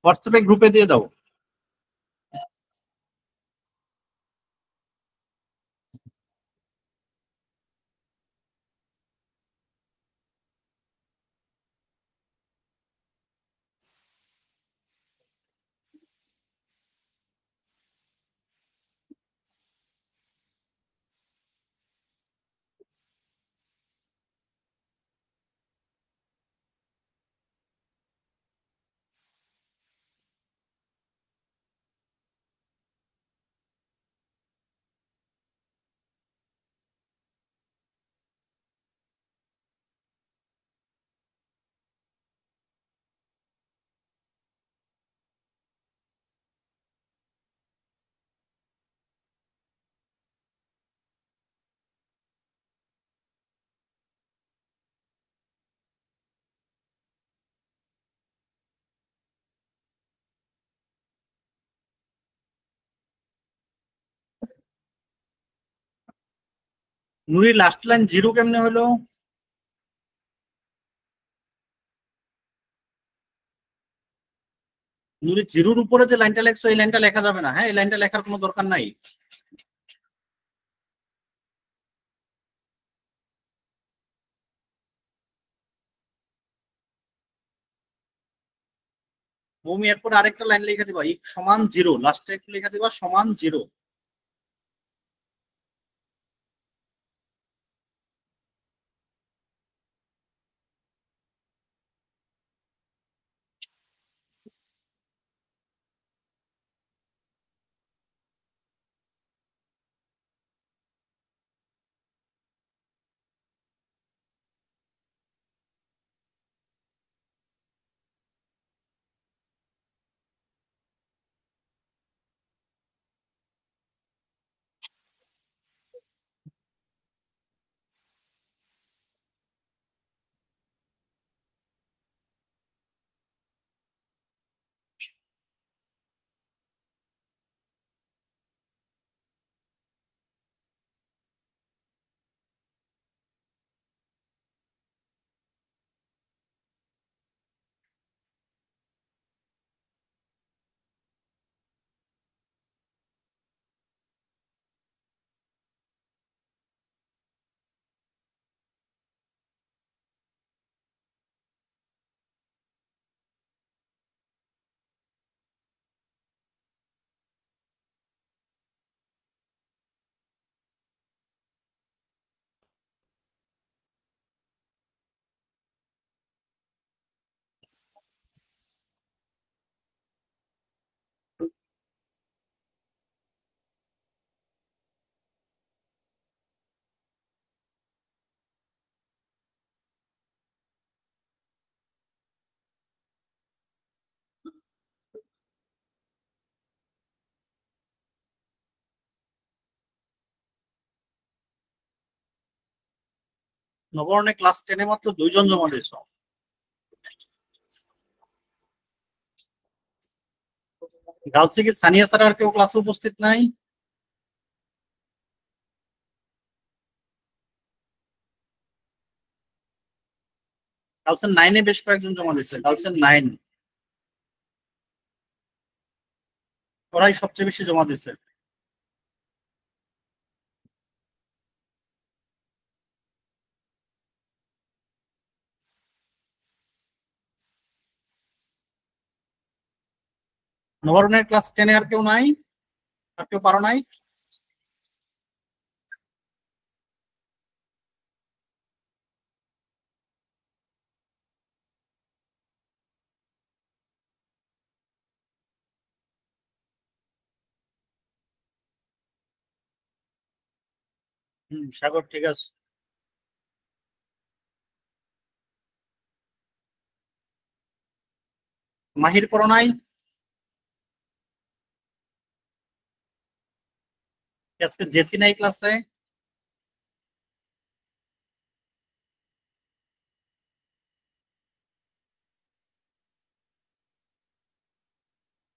হোয়াটসঅ্যাপে গ্রুপে দিয়ে দাও। নুরি লাস্ট লাইন জিরো কেমনে হলো? নুরি জিরোর উপরে যে লাইনটা লেখছো এই লাইনটা লেখা যাবে না, হ্যাঁ এই লাইনটা লেখার কোনো দরকার নাই। ভূমি এরপরে আরেকটা লাইন লিখে দিবা, ই সমান জিরো, লাস্টে একটু লিখে দিবা সমান জিরো। নবরণে ক্লাস 10-এ মাত্র 2 জন জমা দিয়েছো। গার্লসে কি সানিয়া স্যার আর কেউ ক্লাসে উপস্থিত নাই? গার্লসের 9-এ বেশ কয়েকজন জমা দিয়েছে, গার্লসের 9, ওরাই সবচেয়ে বেশি জমা দিয়েছে। নবরণের ক্লাস 10-এ আর কেউ নাই? আর কেউ পারো নাই? সাগর ঠিক আছে। মাহির পড়ো নাই? আজকে জেসি নাই ক্লাসে?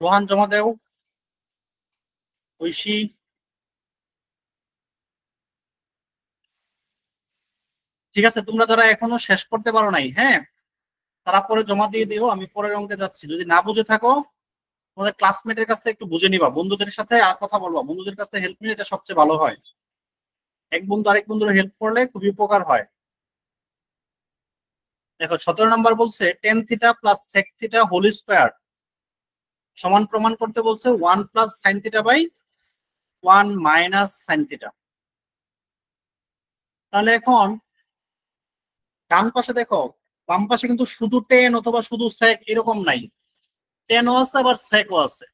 রোহান জমা দেও। ঐশী। ঠিক আছে, তোমরা যারা এখনো শেষ করতে পারো নাই, হ্যাঁ তারা পরে জমা দিয়ে দিও, আমি পরের অঙ্কে যাচ্ছি। যদি না বুঝে থাকো তোমাদের ক্লাসমেটের কাছ থেকে একটু বুঝে নিবা, বন্ধুদের সাথে আর কথা বলবা, বন্ধুদের কাছ থেকে হেল্প নিলে এটা সবচেয়ে ভালো হয়। এক বন্ধু আরেক বন্ধুর হেল্প করলে খুবই উপকার হয়। দেখো 17 নম্বর বলছে tan theta plus sec theta whole square সমান প্রমাণ করতে বলছে 1 plus sine theta by 1 minus sine theta. তাহলে এখন ডান পাশে দেখো, বাম পাশে কিন্তু শুধু টেন অথবা শুধু সেক এরকম নাই, টেনও আছে আবার সেকও আছে।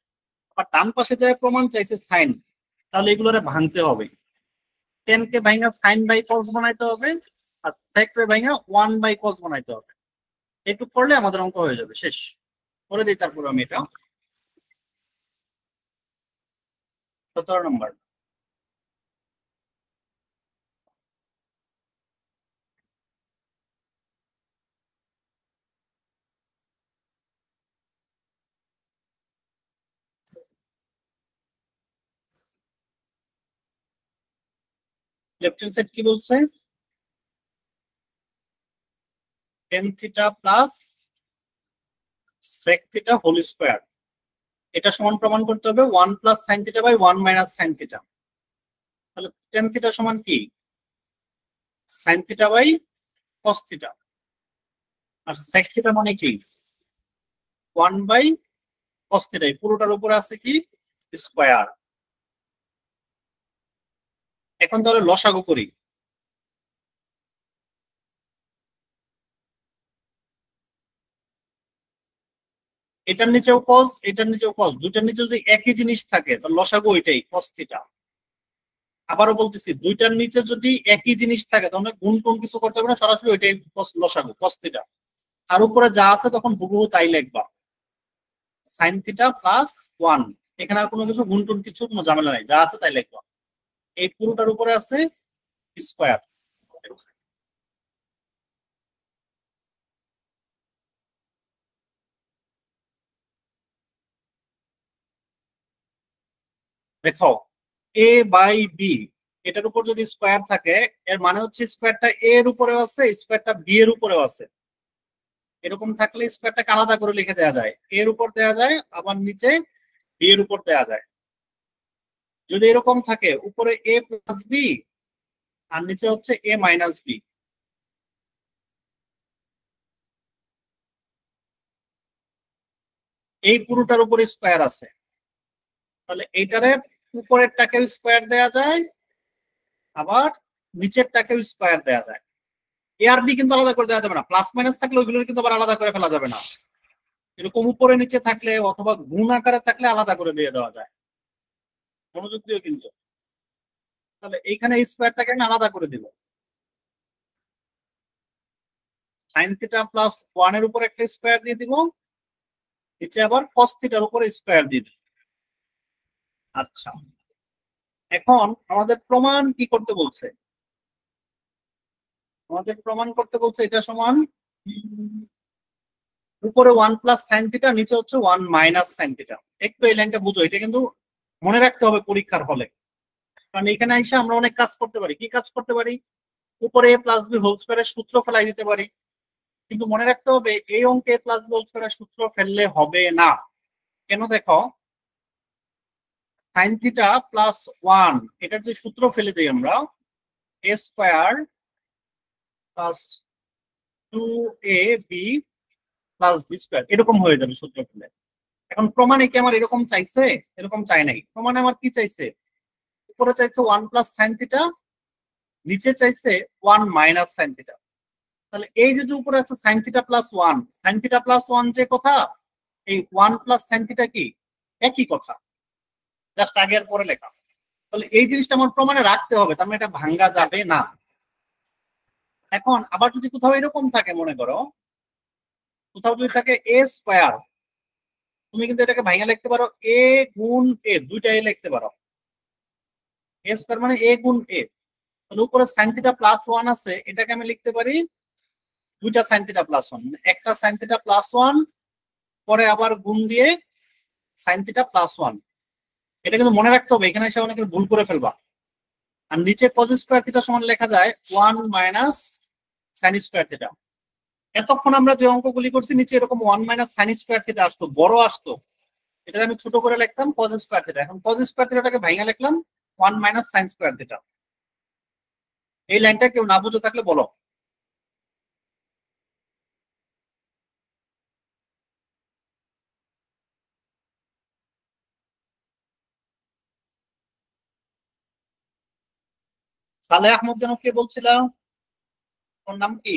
আবার ডান পাশে যে প্রমাণ চাইছে সাইন, তাহলে এগুলোরে ভাঙতে হবে। টেন কে ভাঙা সাইন বাই কস বানাইতে হবে, আর সেক কে ভাঙা 1/cos বানাইতে হবে। একটু করলে আমাদের অঙ্ক হয়ে যাবে, শেষ করে দিই তারপর আমি এটা। 17 নম্বর। লেফট হ্যান্ড সাইড কি বলছে, tan theta plus sec theta whole square. এটা সমান প্রমাণ করতে হবে 1 plus sine theta by 1 minus sine theta. তাহলে টেন থিটা সমান কি, sine theta by cos theta, আর সেক থিটা মানে কি 1 বাই কস থিটা। পুরোটার উপরে আছে কি স্কোয়ার। এখন তাহলে লসাগু করি। এটার নিচেও কস, এটার নিচেও কস, দুইটার নিচে যদি একই জিনিস থাকে তাহলে লসাগু ওইটাই কস থিটা। আবারও বলতেছি, দুইটার নিচে যদি একই জিনিস থাকে তাহলে গুণ কোন কিছু করতে হবে না, সরাসরি ওইটাই লসাগু কস থিটা। আর উপরে যা আছে তখন হুবহু তাই লিখবা, সাইন থিটা প্লাস 1। এখানে আর কোনো কিছু গুণ টুন কিছু কোনো ঝামেলা নাই, যা আছে তাই লিখবা। এই পুরোটার উপরে আছে স্কোয়ার। দেখো এ বাই বি, এটার উপর যদি স্কোয়ার থাকে এর মানে হচ্ছে স্কোয়ারটা এ এর উপরেও আছে, স্কোয়ারটা বি এর উপরেও আছে। এরকম থাকলে স্কোয়ারটাকে আলাদা করে লিখে দেওয়া যায়, এর উপর দেওয়া যায় আবার নিচে বি এর উপর দেওয়া যায়। যদি এরকম থাকে উপরে এ প্লাস বি আর নিচে হচ্ছে এ মাইনাস বি, এই পুরোটার উপরে স্কোয়ার আছে, তাহলে এইটারে উপরেরটাকে স্কোয়ার দেওয়া যায় আবার নিচেরটাকে স্কোয়ার দেওয়া যায়। এ আর বি কিন্তু আলাদা করে দেওয়া যাবে না, প্লাস মাইনাস থাকলে ওইগুলো কিন্তু আবার আলাদা করে ফেলা যাবে না। এরকম উপরে নিচে থাকলে অথবা গুণ আকারে থাকলে আলাদা করে দিয়ে দেওয়া যায়, মনোযোগ দিও কিন্তু। তাহলে এইখানে স্কোয়ারটাকে আমি আলাদা করে দিব, সাইন থিটা প্লাস 1 এর উপর একটা স্কোয়ার দিয়ে দিব, নিচে আবার কস থিটার উপর স্কোয়ার দিয়ে দিব। আচ্ছা, এখন আমাদের প্রমাণ কি করতে বলছে, আমাদের প্রমাণ করতে বলছে এটা সমান উপরে 1 প্লাস সাইন থিটা, নিচে হচ্ছে 1 মাইনাস সাইন থিটা। একটু এই লাইনটা বুঝো, এটা কিন্তু মনে রাখতে হবে পরীক্ষার হলে, কারণ এখানে এসে আমরা অনেক কাজ করতে পারি। কি কাজ করতে পারি, উপরে এ প্লাস বি হোল স্কয়ারের সূত্র ফেলাই দিতে পারি, কিন্তু মনে রাখতে হবে এই অঙ্কে এ প্লাস বি হোল স্কয়ারের সূত্র ফেললে হবে না। কেন, দেখো সাইন থিটা প্লাস 1 এটার যে সূত্র ফেলে দিই আমরা, a square plus 2 a b plus b square, এরকম হয়ে যাবে সূত্র ফেলে। এখন প্রমাণে কি আমার এরকম চাইছে, এরকম চাই নাই। প্রমাণে আমার কি চাইছে, উপরে চাইছে 1 প্লাস সাইন থিটা, নিচে চাইছে 1 মাইনাস সাইন থিটা। তাহলে এই যে উপরে আছে sine theta plus 1, sine theta plus 1 যে কথা, এই 1 প্লাস সাইন থিটা কি একই কথা, জাস্ট আগে আর পরে লেখা। তাহলে এই জিনিসটা আমার প্রমাণে রাখতে হবে, তার মানে এটা ভাঙ্গা যাবে না। এখন আবার যদি কোথাও এরকম থাকে, মনে করো কোথাও যদি থাকে এ স্কয়ার, তুমি কিন্তু এটাকে ভাঙা লিখতে পারো এ গুণ এ, দুইটাই লিখতে পারো। এ স্কয়ার মানে এ গুণ এ, তাহলে উপরে সাইন থিটা প্লাস 1 আছে, এটাকে আমি লিখতে পারি দুইটা সাইন থিটা প্লাস 1, একটা সাইন থিটা প্লাস 1 পরে আবার গুণ দিয়ে সাইন থিটা প্লাস 1। এটা কিন্তু মনে রাখতে হবে, এখানে এসে অনেকে ভুল করে ফেলবা। আর নিচে কজ স্কয়ার থিটা সমান লেখা যায় 1 মাইনাস সাইন স্কয়ার থিটা। এতক্ষণ আমরা যে অঙ্কগুলি করছি নিচে এরকম 1 মাইনাস সাইন স্কয়ার থিটা আসতো, বড় আসতো, এটা আমি ছোট করে লিখতাম কজ স্কয়ার থিটা। এখন কজ স্কয়ার থিটাটাকে ভাঙা লিখলাম 1 মাইনাস সাইন স্কয়ার থিটা। এই লাইনটা কেউ না বুঝে থাকলে বলো। সালেহ আহমদ যেন কে বলছিল, ওর নাম কি,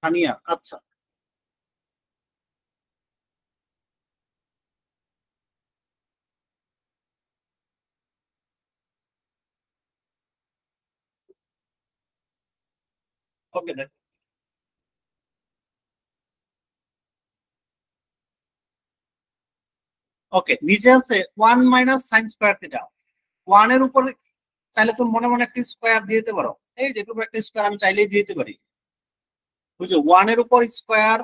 সানিয়া, আচ্ছা। ওকে, দেখ ওকে, নিচে আছে 1 মাইনাস সাইন স্কয়ার থিটা। 1 এর উপরে চাইলে তুমি মনে মনে একটা স্কয়ার দিয়ে দিতে পারো, এই যেটুকু একটা স্কয়ার আমি চাইলেই দিয়ে দিতে পারি। বুঝছো, 1 এর উপর স্কয়ার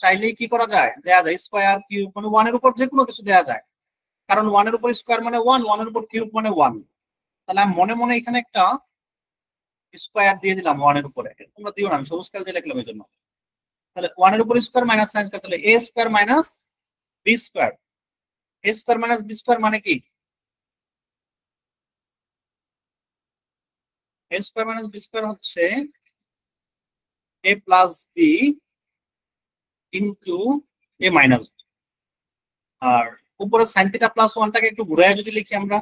চাইলেই কি করা যায়, দেয়া যায় স্কোয়ার কিউব, মানে ওয়ানের উপর যে কোনো কিছু দেয়া যায়, কারণ ওয়ানের উপর স্কোয়ার মানে ওয়ান, ওয়ানের উপর কিউব মানে ওয়ান। তাহলে আমি মনে মনে এখানে একটা স্কোয়ার দিয়ে দিলাম ওয়ানের উপরে, তোমরা দিও না, আমি সবুজ কাল দিয়ে লিখলাম এই জন্য। তাহলে ওয়ানের উপর স্কোয়ার মাইনাস সাইন স্কোয়ার, তাহলে এ স্কোয়ার মাইনাস বি স্কোয়ার। এ স্কোয়ার মাইনাস বি স্কোয়ার মানে কি, A square minus b square হচ্ছে এ plus b into a minus. আর উপরে সাইন থিটা প্লাস ওয়ানটাকে একটু ঘুরায় যদি লিখি আমরা,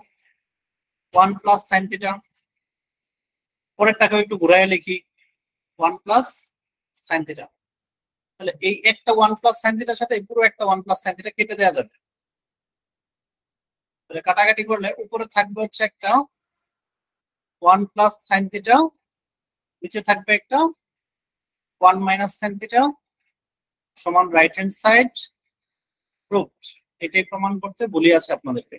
ওয়ান প্লাস সাইন থিটা, পরেরটাকে একটু ঘুরায় লিখি ওয়ান প্লাস সাইন থিটা। তাহলে এই একটা ওয়ান প্লাস সাইন থিটার সাথে পুরো একটা ওয়ান প্লাস সাইন থিটা কেটে দেওয়া যাবে। তাহলে কাটাকাটি করলে উপরে থাকবে হচ্ছে একটা ওয়ান প্লাস সাইন থিটা, নিচে থাকবে একটা ওয়ান মাইনাস সাইন থিটা সমান রাইট হ্যান্ড সাইড প্রুভড। এটাই প্রমাণ করতে বলি আছে আপনাদেরকে।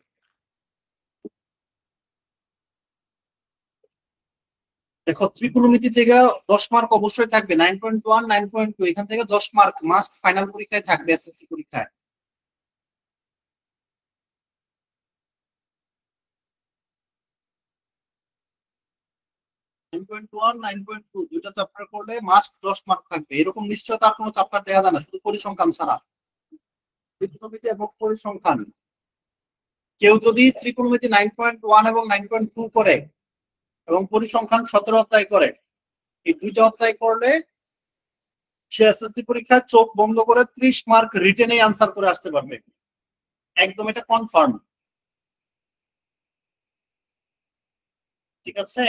দেখো ত্রিকোণমিতি থেকে 10 মার্ক অবশ্যই থাকবে, 9.1 9.2 এখান থেকে 10 মার্ক মাস্ট ফাইনাল পরীক্ষায় থাকবে, এসএসসি পরীক্ষায়। দুইটা চ্যাপ্টার করলে মাস্ট 10 মার্ক থাকবে, এরকম নিশ্চয়তা আর কোনো চ্যাপ্টার দেওয়া যায় না, শুধু পরিসংখ্যান ছাড়া। ত্রিকোণমিতি এবং পরিসংখ্যান, কেউ যদি ত্রিকোণমিতি 9.1 এবং 9.2 করে এবং পরিসংখ্যান 17 অধ্যায় করে, এই দুইটা অধ্যায় করলে সে এসএসসি পরীক্ষায় চোখ বন্ধ করে 30 মার্ক রিটেনে আনসার করে আসতে পারবে, একদম এটা কনফার্ম। ঠিক আছে,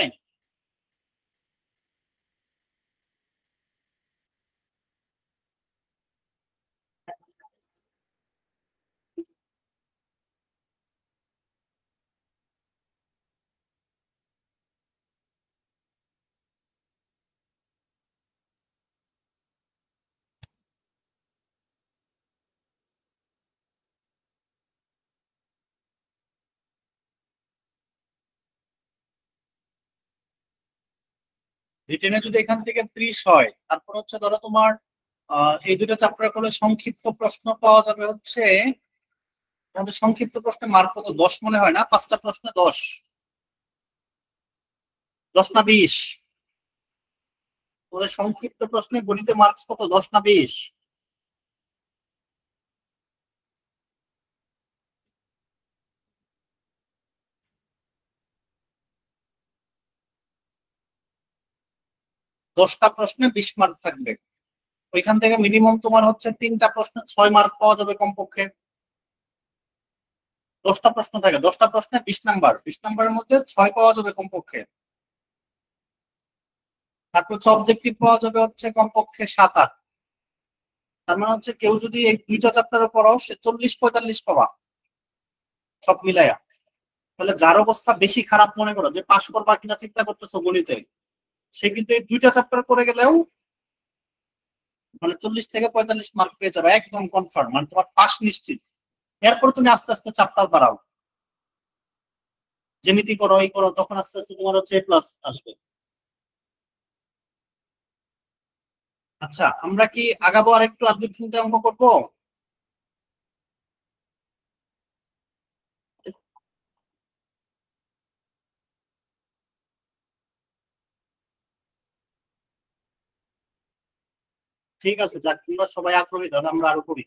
রিটেনে যদি এখান থেকে 30 হয়, তারপর হচ্ছে ধরো তোমার এই দুটো চ্যাপ্টার করলে সংক্ষিপ্ত প্রশ্ন পাওয়া যাবে হচ্ছে, তোমাদের সংক্ষিপ্ত প্রশ্নে মার্ক কত, 10 মনে হয় না, 5টা প্রশ্নে 10, 10 না 20? তোমাদের সংক্ষিপ্ত প্রশ্নে গণিতে মার্কস কত, 10 না 20? 10টা প্রশ্নে 20 মার্ক থাকবে, ওইখান থেকে মিনিমাম তোমার হচ্ছে 3টা প্রশ্নে 6 মার্ক পাওয়া যাবে কমপক্ষে। 10টা প্রশ্ন থাকে, 10টা প্রশ্নে 20 নাম্বার, 20 নাম্বারের মধ্যে 6 পাওয়া যাবে কমপক্ষে। তারপর হচ্ছে অবজেক্টিভ পাওয়া যাবে হচ্ছে কমপক্ষে 7-8। তার মানে হচ্ছে কেউ যদি এই দুইটা চ্যাপ্টারে পড়াও, সে 40-45 পাবা সব মিলাইয়া। তাহলে যার অবস্থা বেশি খারাপ মনে করো, যে পাশ করবা কিনা চিন্তা করতেছো গণিতে, সে কিন্তু এই দুইটা চ্যাপ্টার করে গেলেও মানে 40 থেকে 45 মার্ক পেয়ে যাবে, একদম কনফার্ম, মানে তোমার পাস নিশ্চিত। এরপর তুমি আস্তে আস্তে চ্যাপ্টার বাড়াও, জ্যামিতি করো, এই করো, তখন আস্তে আস্তে তোমার হচ্ছে এ প্লাস আসবে। আচ্ছা, আমরা কি আগাবো আর একটু, আর 2-3টা অঙ্ক করবো? ঠিক আছে, যাক, তোমরা সবাই আগ্রহী, তাহলে আমরা আরো করি।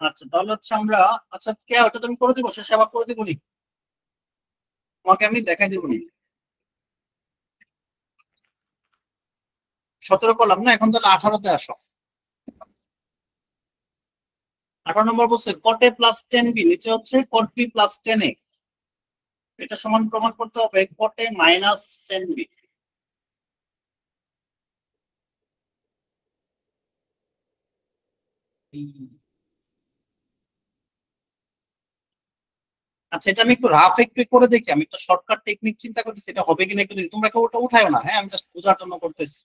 আচ্ছা তাহলে হচ্ছে আমরা, আচ্ছা কে, ওটা তুমি করে দিবো, শেষে আবার করে দিবো নি, তোমাকে আমি দেখাই দিবো নি। 17 করলাম না, এখন তাহলে 18-তে আসো। 18 নম্বর বলছে কট এ প্লাস 10b, নিচে হচ্ছে কট বি প্লাস 10a, এটা সমান প্রমাণ করতে হবে কট এ মাইনাস 10b। আচ্ছা, এটা আমি একটু রাফ একটু করে দেখি, আমি একটা শর্টকাট টেকনিক চিন্তা করতেছি, এটা হবে কিনা একটু দেখি, তোমরা কেউ ওটা উঠায়ও না, হ্যাঁ, আমি জাস্ট বোঝার জন্য করতেছি।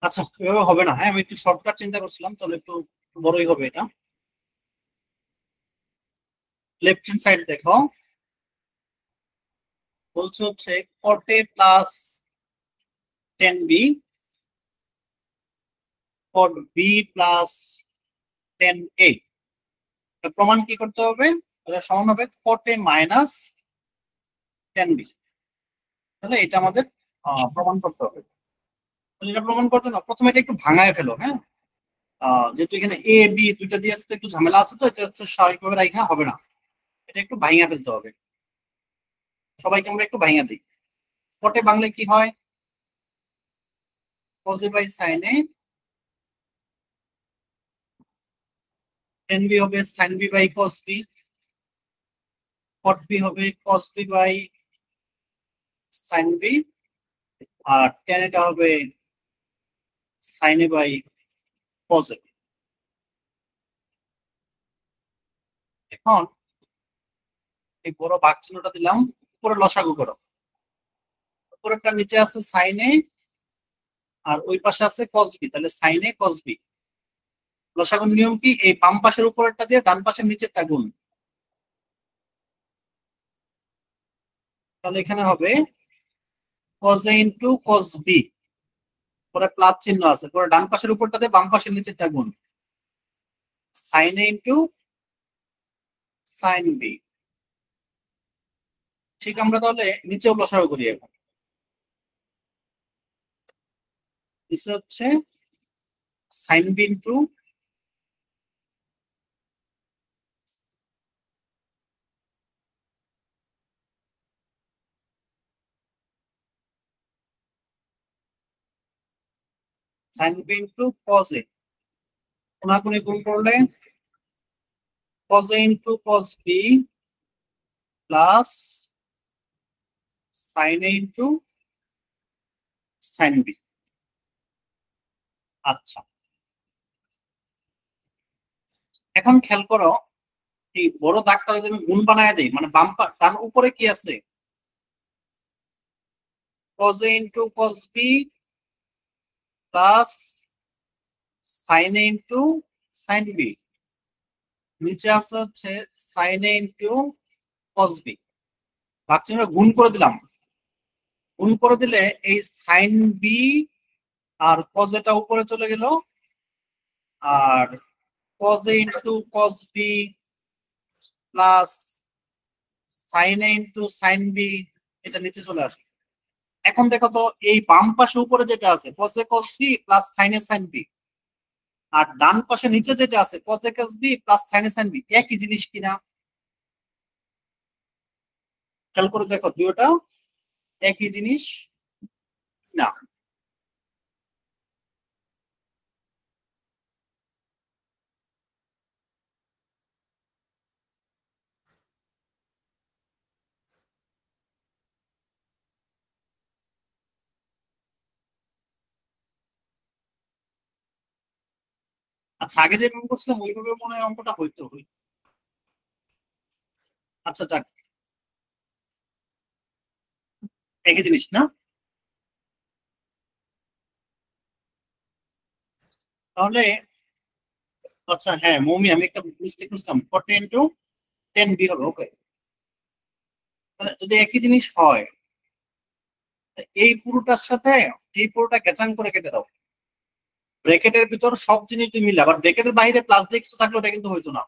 আচ্ছা, এভাবে হবে না। হ্যাঁ, আমি একটু শর্টকাট চিন্তা করছিলাম, তাহলে একটু বড়ই হবে এটা। লেফট হ্যান্ড সাইড দেখো, বলছে হচ্ছে cot a plus 10b, cot b plus 10a। প্রমাণ কি করতে হবে? এটা সমান হবে cot a মাইনাস 10b। তাহলে এটা আমাদের প্রমাণ করতে হবে। তাহলে এটা প্রমাণ করতে না, প্রথমে এটা একটু ভাঙায় ফেলো। হ্যাঁ, যেহেতু এখানে এ বি দুইটা দিয়ে আসতে একটু ঝামেলা আছে, তো এটা হচ্ছে স্বাভাবিকভাবে রাখা হবে না, এটা একটু ভাঙা ফেলতে হবে। সবাইকে আমরা একটু ভাঙা দিই। কটে বাংলায় কি হয়? cos a by sin a, tan b হবে sin b by cos b, cot b হবে cos b by sin b, আর tan এটা হবে sin a by cos a। এখন এই বড় ভাগ চিহ্নটা দিলাম, উপরে লসাগু করো। উপরেরটা নিচে আছে sin a, আর ওই পাশে আছে cos b, তাহলে sin a cos b। লসাগুর নিয়ম কি? এই বাম পাশের উপরেরটা দিয়ে ডান পাশের নিচেরটা গুণ। তাহলে এখানে হবে cos a into cos b, পরে প্লাস চিহ্ন আছে, পরে ডান পাশের উপরটা দিয়ে বাম পাশের নিচেরটা গুণ, sin a into sin b। ঠিক, আমরা তাহলে নিচেও লসাগু করি এখন। নিচে হচ্ছে sin b into sin b into cos a, কোনাকুনি গুণ করলে cos a into cos b plus sin a into sin b। আচ্ছা, এখন খেয়াল করো, এই বড় দাগটা যদি আমি গুণ বানায় দিই, মানে বাম ডান উপরে কি আছে? cos a into cos b plus sin a into sin b, নিচে আছে হচ্ছে sin a into cos b। ভাগছি আমরা গুণ করে দিলাম, গুণ করে দিলে এই sin b আর cos এটা উপরে চলে গেল, আর cos a into cos b plus sin a into sin b এটা নিচে চলে আসে। এখন দেখো তো, এই বাম পাশে উপরে যেটা আছে cos a cos b plus sin a sin b, আর ডান পাশে নিচে যেটা আছে cos a cos b plus sin a sin b, একই জিনিস কিনা খেয়াল করে দেখো, দুটোটা একই জিনিস না। আচ্ছা, আগে যে অঙ্ক করছিলাম ওইভাবে মনে হয় অঙ্কটা হইতো। আচ্ছা যাক, একই জিনিস না। তাহলে আচ্ছা, হ্যাঁ মৌমি, আমি একটা মিস্টেক করছিলাম, 40 ইন্টু 10b হবে। ওকে, তাহলে যদি একই জিনিস হয়, এই পুরোটার সাথে এই পুরোটা গ্যাচাং করে কেটে দাও। ব্র্যাকেটের ভিতর সব জিনিস তুমি মিলে, আবার ব্র্যাকেটের বাইরে প্লাস দিয়ে কিছু থাকলে ওটা কিন্তু হইতো না।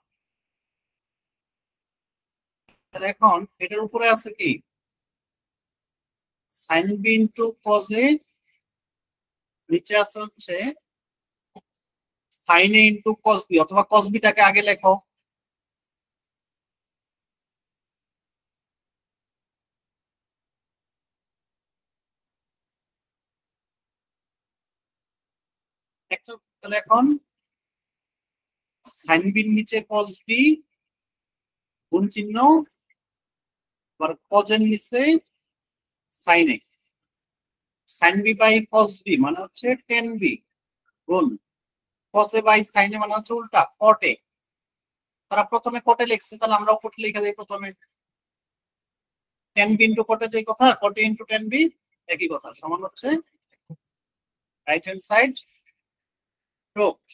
তাহলে এখন এটার উপরে আছে কি? sin b into cos a, নিচে আছে হচ্ছে sin a into cos b, অথবা cos b টাকে আগে লেখো। তাহলে এখন sin b এর নিচে cos b গুণ চিহ্ন, আবার cos এর নিচে sin a, sin b by cos b মানে হচ্ছে 10b গুণ cos a by sin a মানে হচ্ছে উল্টা cot a। তারা প্রথমে cot a লিখছে, তাহলে আমরাও cot লিখে দিই প্রথমে। 10b ইন্টু cot a যে কথা, cot a ইন্টু 10b একই কথা, সমান হচ্ছে রাইট হ্যান্ড সাইড রুট।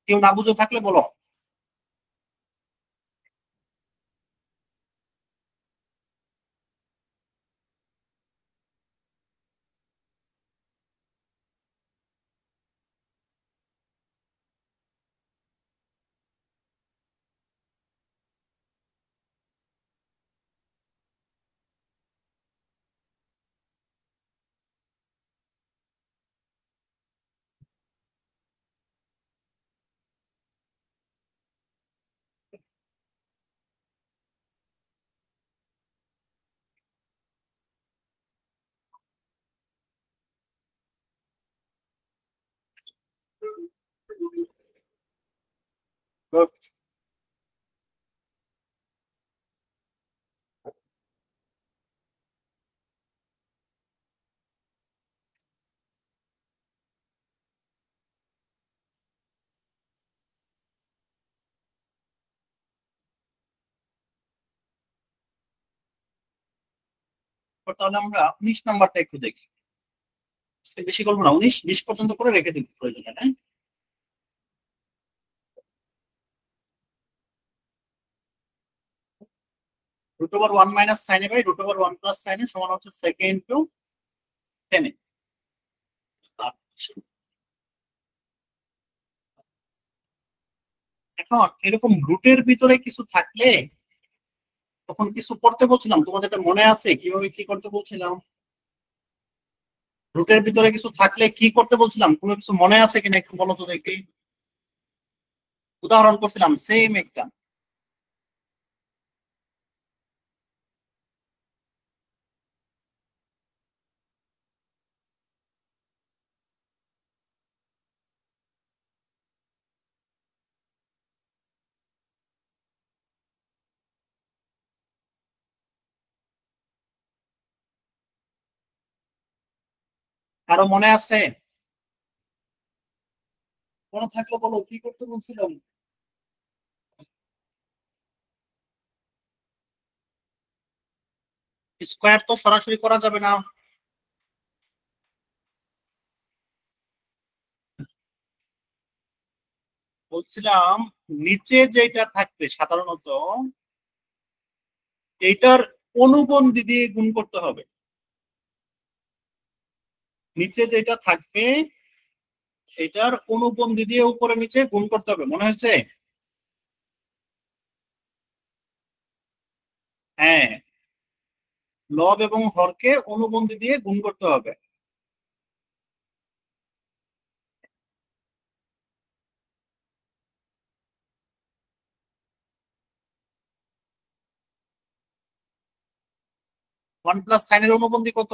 কেউ না বুঝে থাকলে বলো। Good. তাহলে আমরা 19 নাম্বারটা একটু দেখি। আজকে বেশি করবো না, 19-20 পর্যন্ত করে রেখে দিব প্রয়োজনে। হ্যাঁ, root over 1 minus sine A by root over 1 plus sine A সমান হচ্ছে সেক এ ইন্টু টেন এ। এখন এরকম রুটের ভিতরে কিছু থাকলে তখন কিছু করতে বলছিলাম, তোমাদের এটা মনে আছে কিভাবে কি করতে বলছিলাম? রুটের ভিতরে কিছু থাকলে কি করতে বলছিলাম, কোনো কিছু মনে আছে কিনা একটু বলো তো দেখি। উদাহরণ করছিলাম সেম একটা। কারো মনে আছে? মনে থাকলে বলো কি করতে বলছিলাম। স্কোয়ার তো সরাসরি করা যাবে না। বলছিলাম নিচে যেটা থাকবে সাধারণত এইটার অনুবন্ধী দিয়ে গুণ করতে হবে। নিচে যেটা থাকবে এটার অনুবন্ধী দিয়ে উপরে নিচে গুণ করতে হবে, মনে হয়েছে? হ্যাঁ, লব এবং হরকে অনুবন্ধী দিয়ে গুণ করতে হবে। ওয়ান প্লাস সাইনের অনুবন্ধী কত?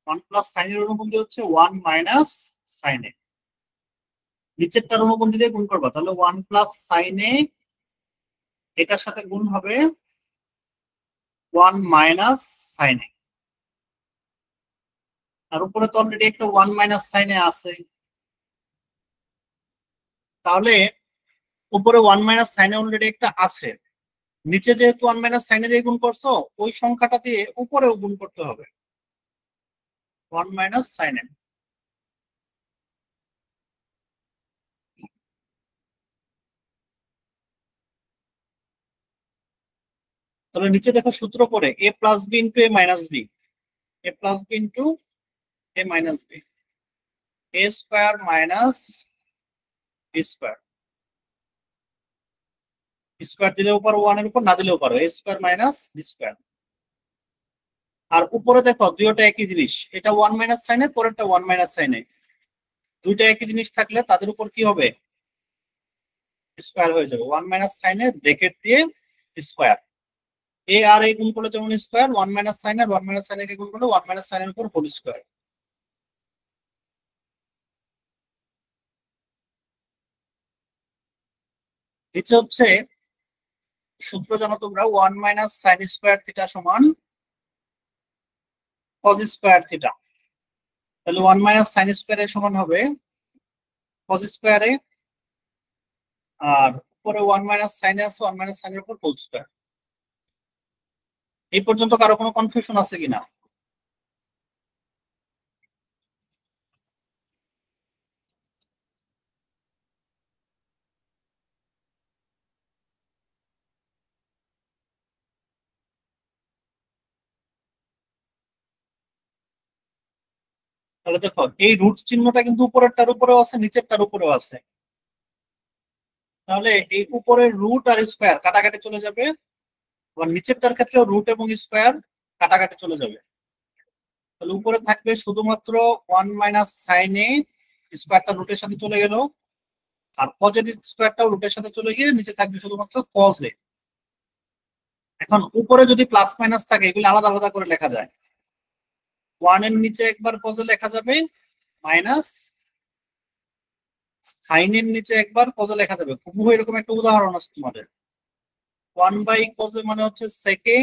ওয়ান প্লাস সাইনের অনুবন্ধী হচ্ছে ওয়ান মাইনাস সাইনে। নিচেরটার অনুবন্ধী দিয়ে গুণ করবা, তাহলে ওয়ান প্লাস সাইনে এটার সাথে গুণ হবে ওয়ান মাইনাস সাইনে। আর উপরে তো অলরেডি একটা ওয়ান মাইনাস সাইনে আছে, তাহলে উপরে ওয়ান মাইনাস সাইনে অলরেডি একটা আছে, নিচে যেহেতু ওয়ান মাইনাস সাইনে দিয়ে গুণ করছো ওই সংখ্যাটা দিয়ে উপরেও গুণ করতে হবে ওয়ান মাইনাস সাইনে। তাহলে নিচে দেখো সূত্র করে a plus b into a minus b, a plus b into a minus b, a square minus b square. Square দিলেও পারো ওয়ানের উপর, না দিলেও পারো, a square minus b square. আর উপরে দেখো দুইটা একই জিনিস, এটা ওয়ান মাইনাস সাইনে, পরেরটা ওয়ান মাইনাস সাইনে, দুইটা একই জিনিস থাকলে তাদের উপর কি হবে? স্কোয়ার হয়ে যাবে। ওয়ান মাইনাস সাইনে ব্রেকেট দিয়ে স্কোয়ার, এ আর এ গুণ করলে যেমন স্কোয়ার, ওয়ান মাইনাস সাইন আর ওয়ান মাইনাস সাইন কে গুণ করলে ওয়ান মাইনাস সাইনের উপর হোল স্কোয়ার। নিচে হচ্ছে সূত্র জানো তোমরা, one minus sine square theta সমান cos স্কয়ার থিটা, তাহলে 1 মাইনাস সাইন স্কয়ারের সমান হবে cos স্কয়ারে, আর উপরে 1 মাইনাস সাইন আছে, 1 মাইনাস সাইনের উপর হোল স্কয়ার। এই পর্যন্ত কারো কোনো কনফিউশন আছে কিনা? তাহলে দেখো এই রুট চিহ্নটা কিন্তু উপরেরটার উপরেও আছে, নিচেরটার উপরেও আছে। তাহলে এই উপরের রুট আর স্কয়ার কাটাকাটি চলে যাবে, আবার নিচেরটার ক্ষেত্রেও রুট এবং স্কয়ার কাটাকাটি চলে যাবে। তাহলে উপরে থাকবে শুধুমাত্র 1 মাইনাস সাইন এ, স্কয়ারটা রুটের সাথে চলে গেল, আর পজিটিভ স্কয়ারটাও রুটের সাথে চলে গিয়ে নিচে থাকবে শুধুমাত্র কজ এ। এখন উপরে যদি প্লাস মাইনাস থাকে এগুলো আলাদা আলাদা করে লেখা যায়। 1 এর নিচে একবার কজে লেখা যাবে, মাইনাস সাইন এর নিচে একবার কজে লেখা যাবে। হুবহু এরকম একটা উদাহরণ আছে তোমাদের। 1 বাই কজে মানে হচ্ছে সেকে,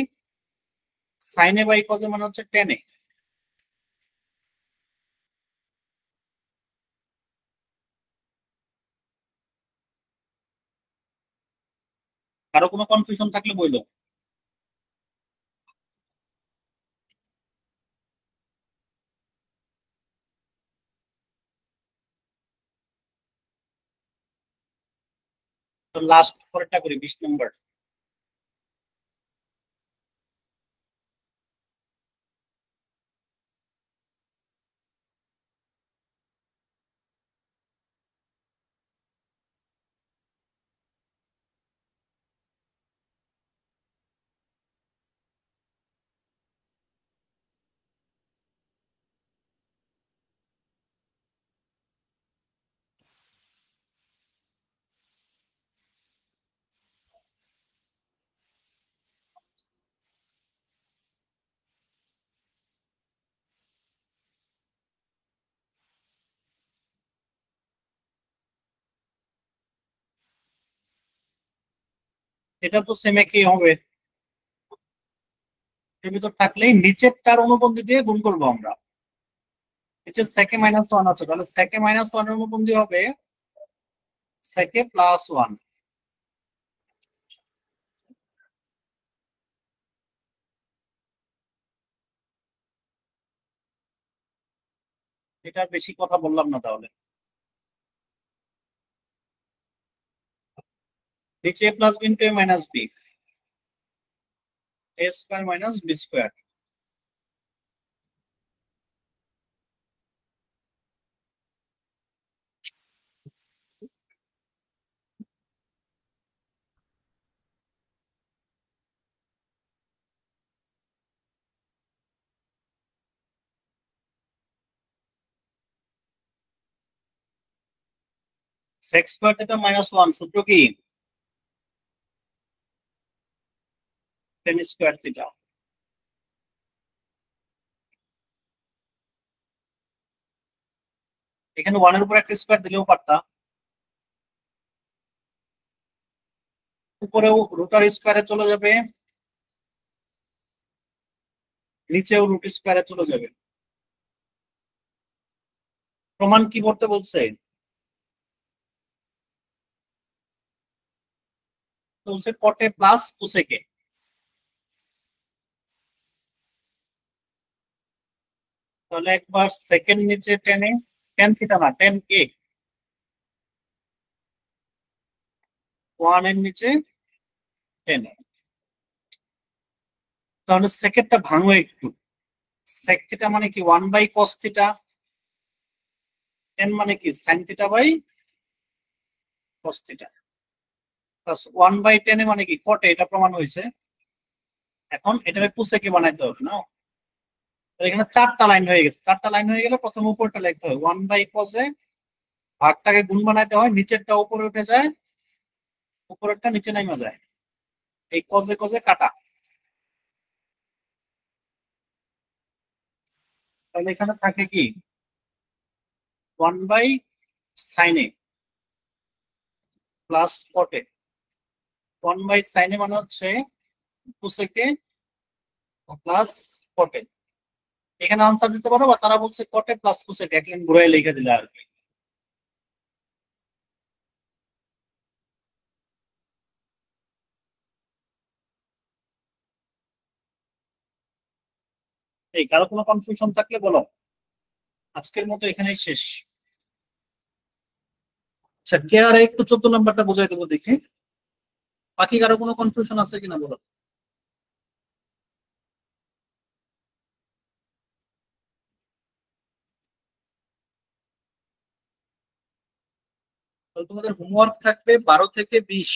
সাইন এ বাই কজে মানে হচ্ছে টেন এ। কারো কোনো কনফিউশন থাকলে বললো। তো লাস্ট পরেরটা করি, 20 নম্বর। এটা তো সেম একই হবে, এর ভিতর থাকলেই নিচেরটার অনুবন্ধী দিয়ে গুণ করবো আমরা। নিচে সেকে মাইনাস ওয়ান আছে, তাহলে সেকে মাইনাস ওয়ান এর অনুবন্ধী হবে সেকে প্লাস ওয়ান। এটার বেশি কথা বললাম না তাহলে। নিচে a plus b into a minus b, a square minus b square. Sec square theta minus one, সূত্র কি? Tan square theta. এখানে ওয়ানের উপর একটা স্কোয়ার দিলেও পারতা, উপরেও রুটার স্কোয়ারে চলে যাবে, নিচেও রুট স্কোয়ারে চলে যাবে। প্রমাণ কি করতে বলছে? বলছে কটে প্লাস কোসেকে। তাহলে একবার সেকেন্ড নিচে টেনে, টেন থিটা না টেন কে, ওয়ান এর নিচে টেনে। তাহলে সেকেন্ডটা ভাঙো একটু। সেক থিটা মানে কি 1 বাই কস থিটা, টেন মানে কি sine theta by cos theta, plus 1 by tan মানে কি কটে, এটা প্রমাণ হয়েছে। এখন এটাকে কোসেকে বানাইতে হবে না। এখানে চারটা লাইন হয়ে গেছে, চারটা লাইন হয়ে গেলে প্রথম উপরটা লিখতে হবে 1 বাই কসে, ভাগটাকে গুণ বানাইতে হয়, নিচেরটা উপরে উঠে যায়, উপরেরটা নিচে নামা যায়, এই কজে কজে কাটা। তাহলে এখানে থাকে কি 1 বাই সাইনে প্লাস কটে। 1 বাই সাইনে মানে হচ্ছে কোসেকে প্লাস কটে। এখানে আনসার দিতে পারো, বা তারা বলছে কটে প্লাস কোসেক এক লাইন ঘুরাই লিখে দিলে আর কি। এই কারো কোনো কনফিউশন থাকলে বলো। আজকের মতো এখানেই শেষ। আচ্ছা, কে আর একটু 14 নাম্বারটা বুঝাই দেবো দেখি। বাকি কারো কোনো কনফিউশন আছে কিনা বলো। তাহলে তোমাদের হোমওয়ার্ক থাকবে 12 থেকে 20।